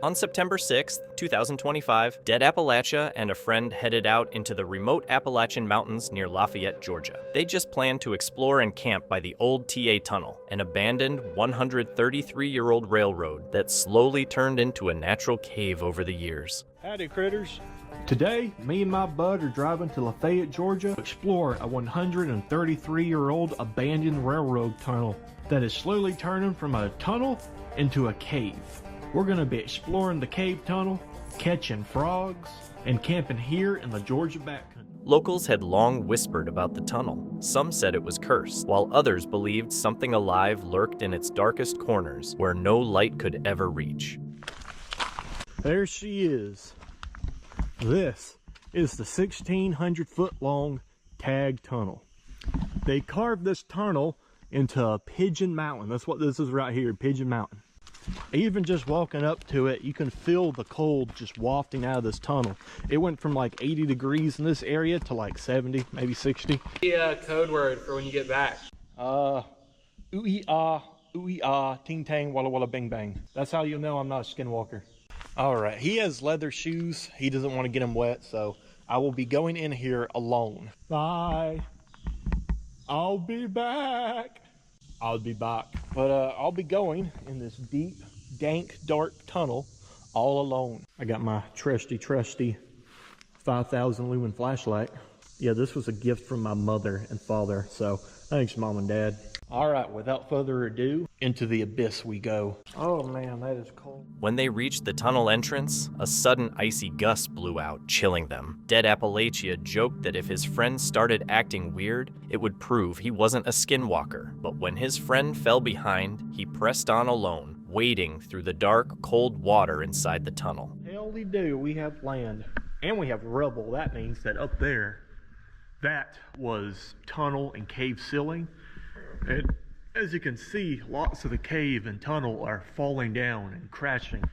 On September 6th, 2025, Dead Appalachia and a friend headed out into the remote Appalachian Mountains near Lafayette, Georgia. They just planned to explore and camp by the old TA Tunnel, an abandoned 133-year-old railroad that slowly turned into a natural cave over the years. Howdy, critters. Today, me and my bud are driving to Lafayette, Georgia to explore a 133-year-old abandoned railroad tunnel that is slowly turning from a tunnel into a cave. We're going to be exploring the cave tunnel, catching frogs, and camping here in the Georgia backcountry. Locals had long whispered about the tunnel. Some said it was cursed, while others believed something alive lurked in its darkest corners where no light could ever reach. There she is. This is the 1,600-foot-long tag tunnel. They carved this tunnel into a Pigeon Mountain. That's what this is right here, Pigeon Mountain. Even just walking up to it, you can feel the cold just wafting out of this tunnel. It went from like 80 degrees in this area to like 70, maybe 60. The code word for when you get back. Ooey-ah, ting-tang, walla walla bing bang. That's how you'll know I'm not a skinwalker. All right, he has leather shoes. He doesn't want to get them wet, so I will be going in here alone. Bye. I'll be back. I'll be back. But I'll be going in this deep, dank, dark tunnel all alone. I got my trusty 5,000 lumen flashlight. Yeah, this was a gift from my mother and father, so thanks, Mom and Dad. All right, without further ado, into the abyss we go. Oh man, that is cold. When they reached the tunnel entrance, a sudden icy gust blew out, chilling them. Dead Appalachia joked that if his friend started acting weird, it would prove he wasn't a skinwalker. But when his friend fell behind, he pressed on alone, wading through the dark, cold water inside the tunnel. Hell we do, we have land. And we have rubble. That means that up there, that was tunnel and cave ceiling. And as you can see, lots of the cave and tunnel are falling down and crashing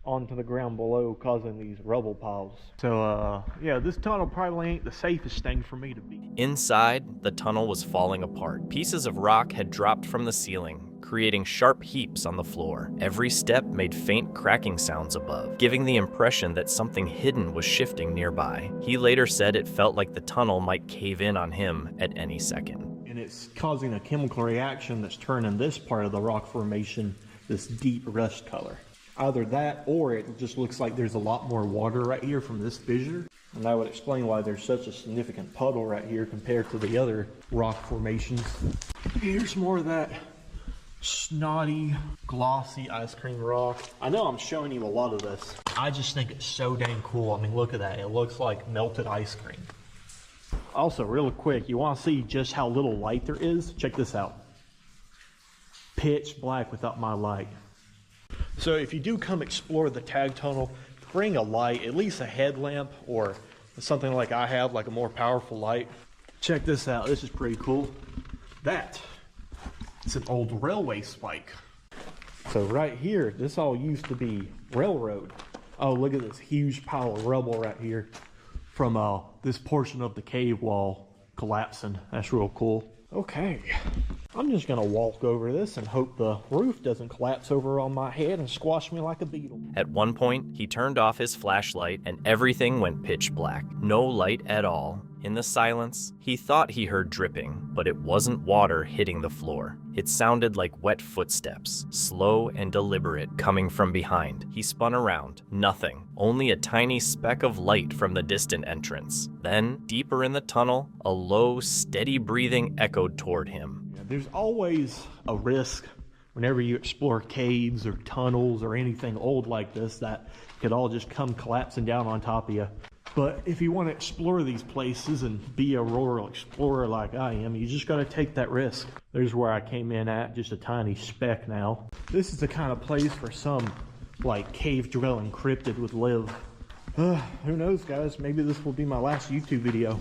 onto the ground below, causing these rubble piles. So yeah, this tunnel probably ain't the safest thing for me to be. Inside, the tunnel was falling apart. Pieces of rock had dropped from the ceiling, creating sharp heaps on the floor. Every step made faint cracking sounds above, giving the impression that something hidden was shifting nearby. He later said it felt like the tunnel might cave in on him at any second. And it's causing a chemical reaction that's turning this part of the rock formation this deep rust color. Either that, or it just looks like there's a lot more water right here from this fissure. And that would explain why there's such a significant puddle right here compared to the other rock formations. Here's more of that snotty, glossy ice cream rock. I know I'm showing you a lot of this. I just think it's so dang cool. I mean, look at that. It looks like melted ice cream. Also, real quick, you want to see just how little light there is? Check this out. Pitch black without my light. So if you do come explore the tag tunnel, bring a light, at least a headlamp or something like I have, like a more powerful light. Check this out. This is pretty cool. It's an old railway spike. So right here, this all used to be railroad. Oh, look at this huge pile of rubble right here from this portion of the cave wall collapsing. That's real cool. Okay, I'm just gonna walk over this and hope the roof doesn't collapse over on my head and squash me like a beetle. At one point, he turned off his flashlight and everything went pitch black. No light at all. In the silence, he thought he heard dripping, but it wasn't water hitting the floor. It sounded like wet footsteps, slow and deliberate, coming from behind. He spun around. Nothing. Only a tiny speck of light from the distant entrance. Then, deeper in the tunnel, a low, steady breathing echoed toward him. There's always a risk whenever you explore caves or tunnels or anything old like this that could all just come collapsing down on top of you. But if you want to explore these places and be a rural explorer like I am, you just got to take that risk. There's where I came in at, just a tiny speck now. This is the kind of place where some like cave dwelling cryptid would live. Who knows, guys? Maybe this will be my last YouTube video.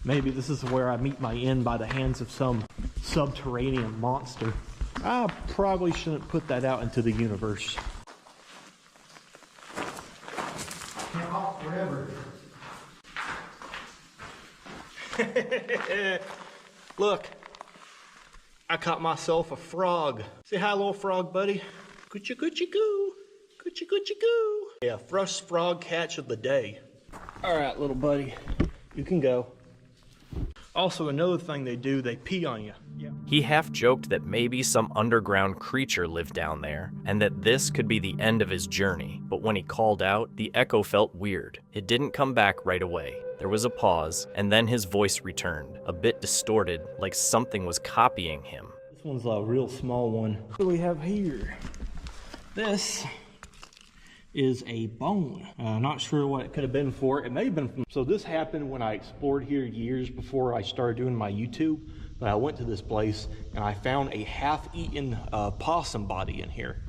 Maybe this is where I meet my end by the hands of some subterranean monster. I probably shouldn't put that out into the universe. Can't walk forever. Look, I caught myself a frog. Say hi, little frog buddy. Coochie coochie goo. Coochie coochie goo. Yeah, first frog catch of the day. All right, little buddy, you can go. Also, another thing they do, they pee on you. Yeah. He half joked that maybe some underground creature lived down there, and that this could be the end of his journey. But when he called out, the echo felt weird. It didn't come back right away. There was a pause, and then his voice returned, a bit distorted, like something was copying him. This one's a real small one. What do we have here? This is a bone. Not sure what it could have been for. It may have been from... So this happened when I explored here years before I started doing my YouTube. But I went to this place and I found a half-eaten possum body in here.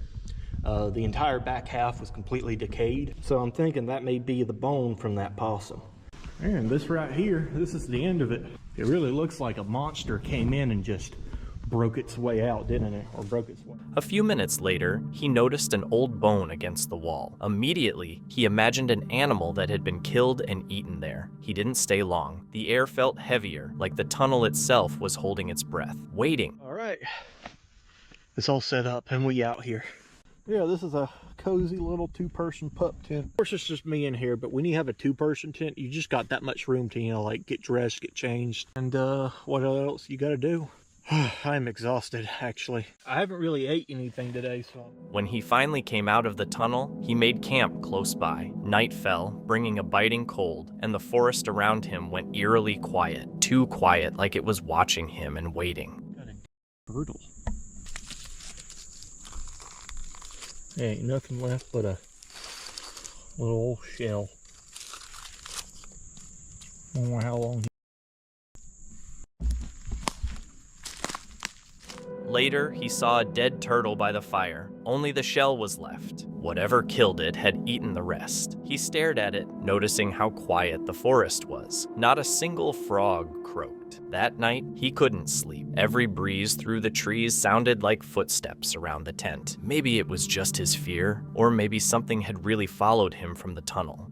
The entire back half was completely decayed. So I'm thinking that may be the bone from that possum. And this right here, this is the end of it. It really looks like a monster came in and just broke its way out, didn't it? Or broke its way. A few minutes later, he noticed an old bone against the wall. Immediately, he imagined an animal that had been killed and eaten there. He didn't stay long. The air felt heavier, like the tunnel itself was holding its breath, waiting. All right, it's all set up and we out here. Yeah, this is a cozy little two-person pup tent. Of course, it's just me in here, but when you have a two-person tent, you just got that much room to, you know, like get dressed, get changed, and what else you gotta do? I'm exhausted, actually. I haven't really ate anything today, so... When he finally came out of the tunnel, he made camp close by. Night fell, bringing a biting cold, and the forest around him went eerily quiet. Too quiet, like it was watching him and waiting. Got a turtle. There ain't nothing left but a little old shell. I don't know how long. Later, he saw a dead turtle by the fire. Only the shell was left. Whatever killed it had eaten the rest. He stared at it, noticing how quiet the forest was. Not a single frog croaked. That night, he couldn't sleep. Every breeze through the trees sounded like footsteps around the tent. Maybe it was just his fear, or maybe something had really followed him from the tunnel.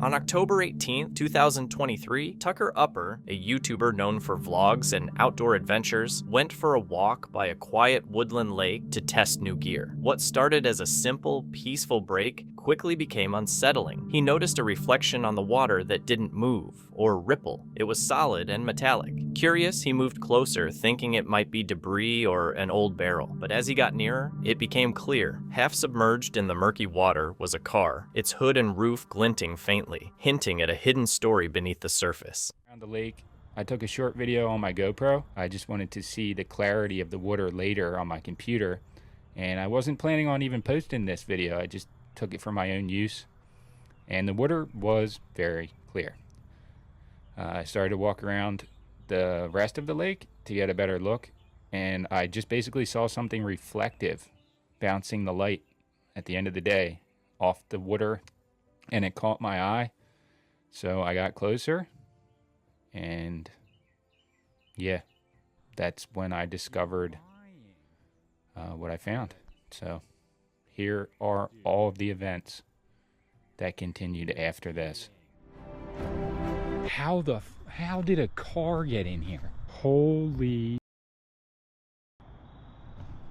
On October 18, 2023, Tucker Upper, a YouTuber known for vlogs and outdoor adventures, went for a walk by a quiet woodland lake to test new gear. What started as a simple, peaceful break quickly became unsettling. He noticed a reflection on the water that didn't move or ripple. It was solid and metallic. Curious, he moved closer, thinking it might be debris or an old barrel. But as he got nearer, it became clear. Half submerged in the murky water was a car, its hood and roof glinting faintly, hinting at a hidden story beneath the surface. Around the lake, I took a short video on my GoPro. I just wanted to see the clarity of the water later on my computer, and I wasn't planning on even posting this video. I just took it for my own use, and the water was very clear. I started to walk around the rest of the lake to get a better look, and I just basically saw something reflective bouncing the light at the end of the day off the water, and it caught my eye. So I got closer, and yeah, that's when I discovered what I found. So here are all of the events that continued after this. How did a car get in here? Holy...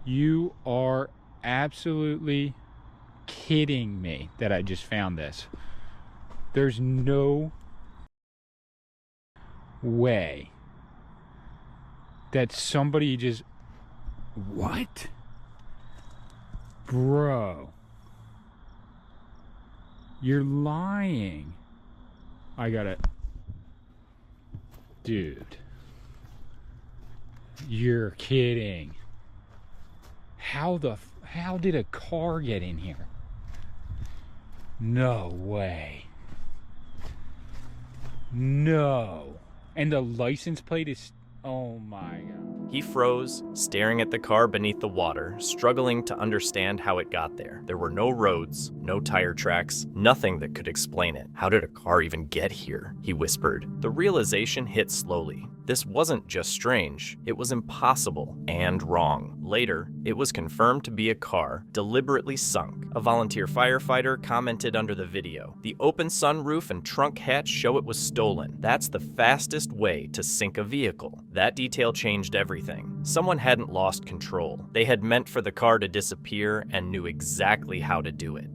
You are absolutely kidding me that I just found this. There's no way that somebody just... What? Bro. You're lying. I gotta... Dude. You're kidding. How did a car get in here? No way. No. And the license plate is... Oh my god. He froze, staring at the car beneath the water, struggling to understand how it got there. There were no roads, no tire tracks, nothing that could explain it. How did a car even get here? He whispered. The realization hit slowly. This wasn't just strange, it was impossible and wrong. Later, it was confirmed to be a car deliberately sunk. A volunteer firefighter commented under the video, "The open sunroof and trunk hatch show it was stolen. That's the fastest way to sink a vehicle." That detail changed everything. Someone hadn't lost control. They had meant for the car to disappear and knew exactly how to do it.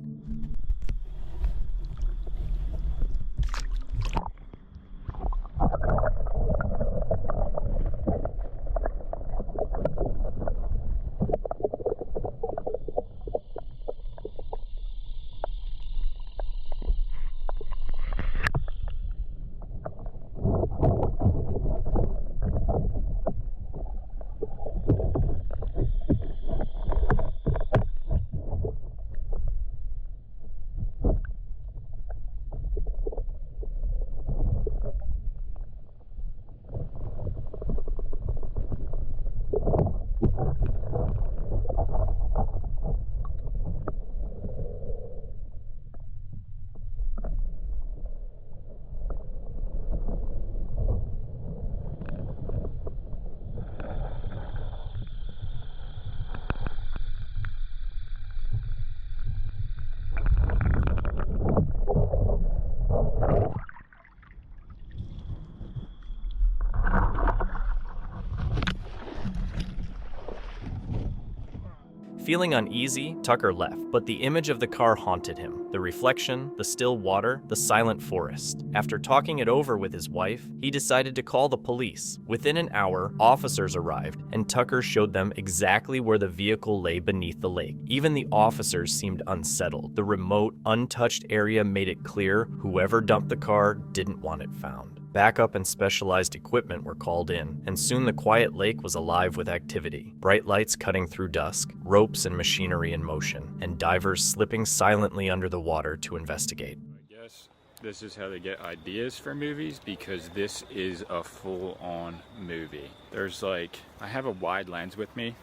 Feeling uneasy, Tucker left, but the image of the car haunted him. The reflection, the still water, the silent forest. After talking it over with his wife, he decided to call the police. Within an hour, officers arrived, and Tucker showed them exactly where the vehicle lay beneath the lake. Even the officers seemed unsettled. The remote, untouched area made it clear whoever dumped the car didn't want it found. Backup and specialized equipment were called in, and soon the quiet lake was alive with activity. Bright lights cutting through dusk, ropes and machinery in motion, and divers slipping silently under the water to investigate. I guess this is how they get ideas for movies, because this is a full-on movie. There's I have a wide lens with me,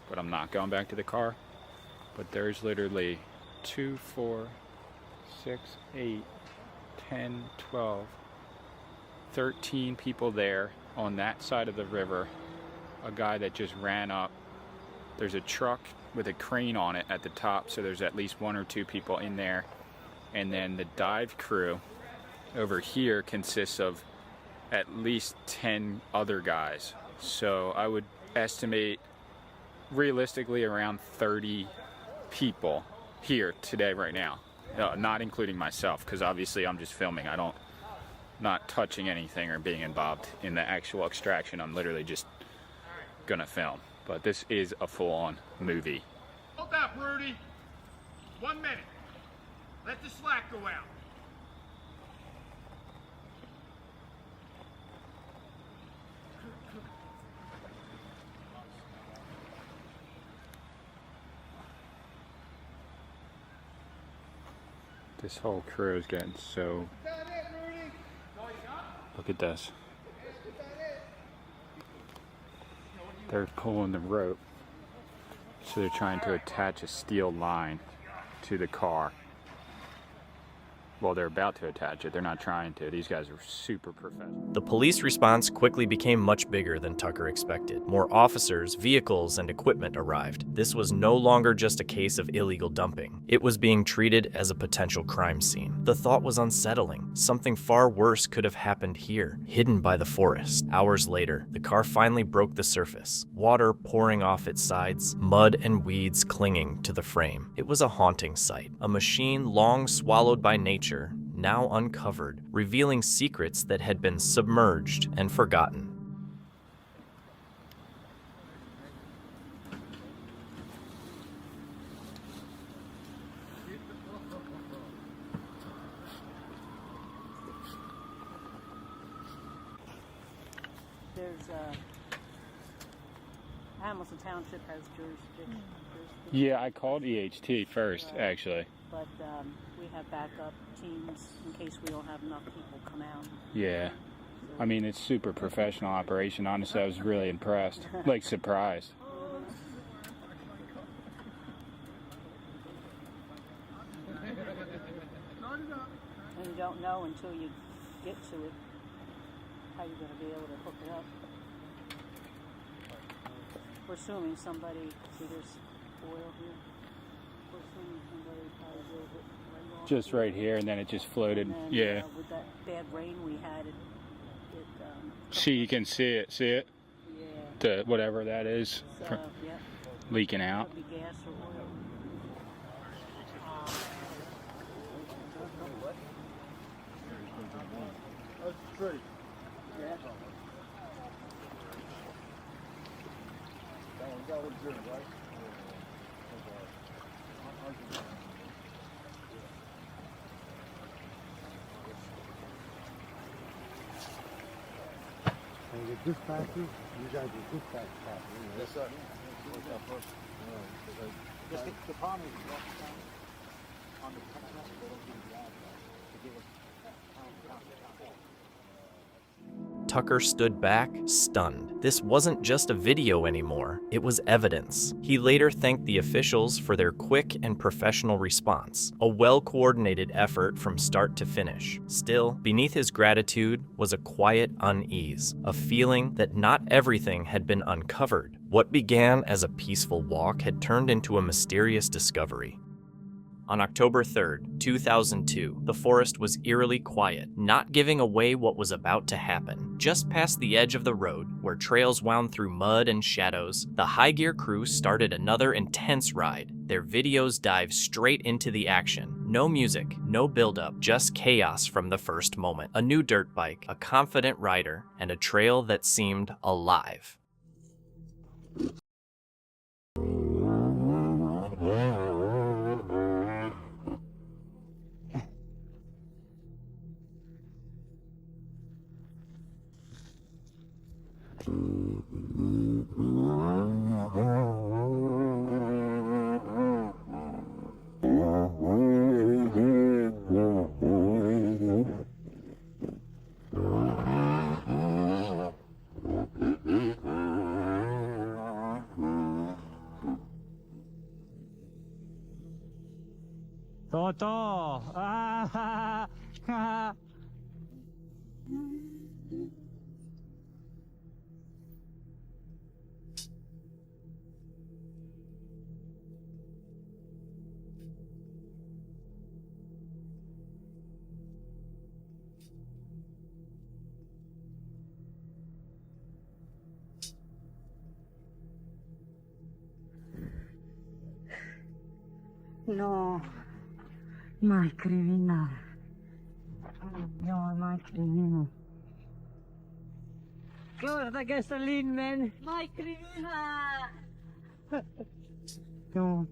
but I'm not going back to the car. But there's literally 2, 4, 6, 8, 10, 12, 13 people there on that side of the river. A guy that just ran up. There's a truck with a crane on it at the top, so there's at least 1 or 2 people in there. And then the dive crew over here consists of at least 10 other guys. So I would estimate realistically around 30 people here today right now. Not including myself, because obviously I'm just filming. Not touching anything or being involved in the actual extraction. I'm literally just gonna film. But this is a full-on movie. Hold up, Rudy. 1 minute. Let the slack go out. This whole crew is getting so... Look at this. They're pulling the rope. So they're trying to attach a steel line to the car. Well, they're about to attach it. They're not trying to. These guys are super professional. The police response quickly became much bigger than Tucker expected. More officers, vehicles, and equipment arrived. This was no longer just a case of illegal dumping. It was being treated as a potential crime scene. The thought was unsettling. Something far worse could have happened here, hidden by the forest. Hours later, the car finally broke the surface. Water pouring off its sides, mud and weeds clinging to the frame. It was a haunting sight. A machine long swallowed by nature, now uncovered, revealing secrets that had been submerged and forgotten. There's Hamilton Township has jurisdiction. Yeah, I called EHT first, actually. But we have backup teams in case we don't have enough people come out. Yeah. I mean, it's super professional operation. Honestly, I was really impressed. Like, surprised. And you don't know until you get to it how you're going to be able to hook it up. We're assuming somebody, see there's oil here. We're assuming somebody probably drove it right off. Just right here, and then it just floated. And then, Yeah. With that bad rain we had, See, you can see it. See it? Yeah. The whatever that is. Yeah. Leaking out. Could be gas or oil. That's straight. Yeah. That was good, right? And the dispatchers, you guys are dispatch staff. Yes, sir. Just the problem is on the text message, they don't give you the address to give us Tucker stood back, stunned. This wasn't just a video anymore, it was evidence. He later thanked the officials for their quick and professional response, a well-coordinated effort from start to finish. Still, beneath his gratitude was a quiet unease, a feeling that not everything had been uncovered. What began as a peaceful walk had turned into a mysterious discovery. On October 3rd, 2002, the forest was eerily quiet, not giving away what was about to happen. Just past the edge of the road, where trails wound through mud and shadows, the high gear crew started another intense ride. Their videos dive straight into the action. No music, no build-up, just chaos from the first moment. A new dirt bike, a confident rider, and a trail that seemed alive. Toto! Ah! No, my criminal. No, my criminal. Go the gasoline, man. My criminal. No.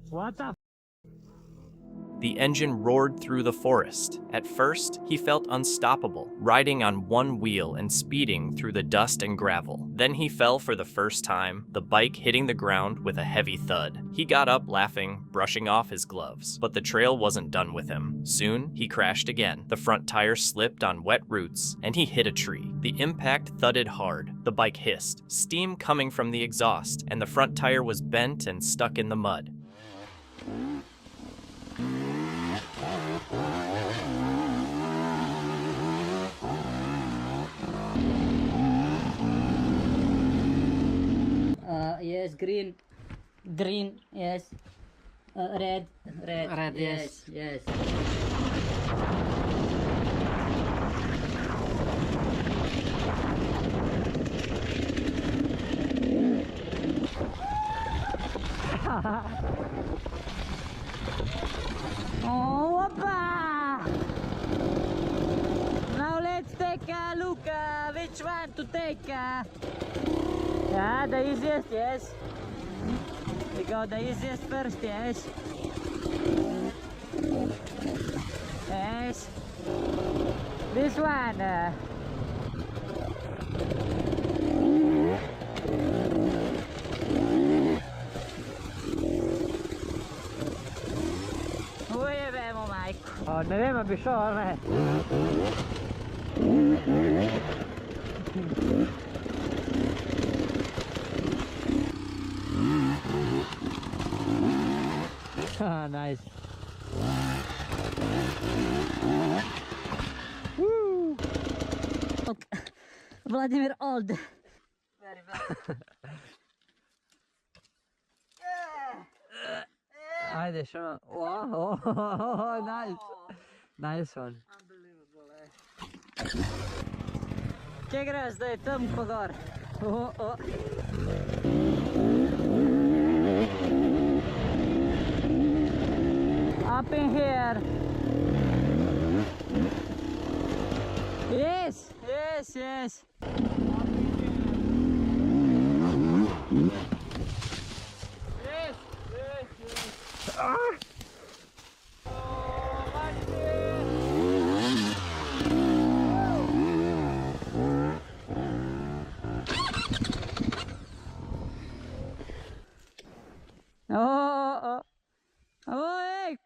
What the? The engine roared through the forest. At first, he felt unstoppable, riding on one wheel and speeding through the dust and gravel. Then he fell for the first time, the bike hitting the ground with a heavy thud. He got up laughing, brushing off his gloves. But the trail wasn't done with him. Soon, he crashed again. The front tire slipped on wet roots, and he hit a tree. The impact thudded hard. The bike hissed, steam coming from the exhaust, and the front tire was bent and stuck in the mud. Yes, green, yes, red, yes, yes. Oh, Papa! Now let's take a look which one to take. Yeah, the easiest, yes. We go the easiest first, yes. Yes. This one. Ui, abbiamo Mike. Oh, ne abbiamo bisogno. Ah, nice. Woo! Vladimir Old. Very bad. Haydi şunu. Oh, nice. Nice one. Ce greu să dăm cu doar. Up in here. Yes, yes, yes. Yes, yes, yes. Ah! Oh, hey.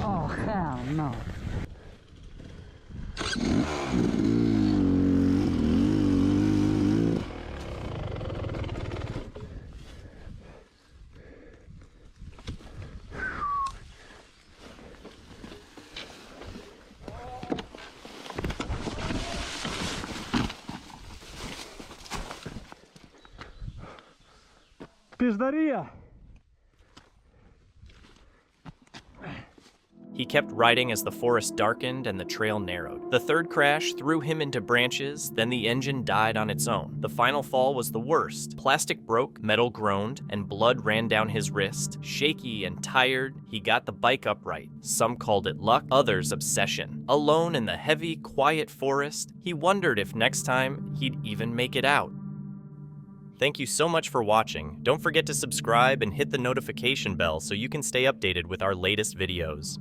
Oh, hell no. Пиздария. He kept riding as the forest darkened and the trail narrowed. The third crash threw him into branches, then the engine died on its own. The final fall was the worst. Plastic broke, metal groaned, and blood ran down his wrist. Shaky and tired, he got the bike upright. Some called it luck, others obsession. Alone in the heavy, quiet forest, he wondered if next time he'd even make it out. Thank you so much for watching. Don't forget to subscribe and hit the notification bell so you can stay updated with our latest videos.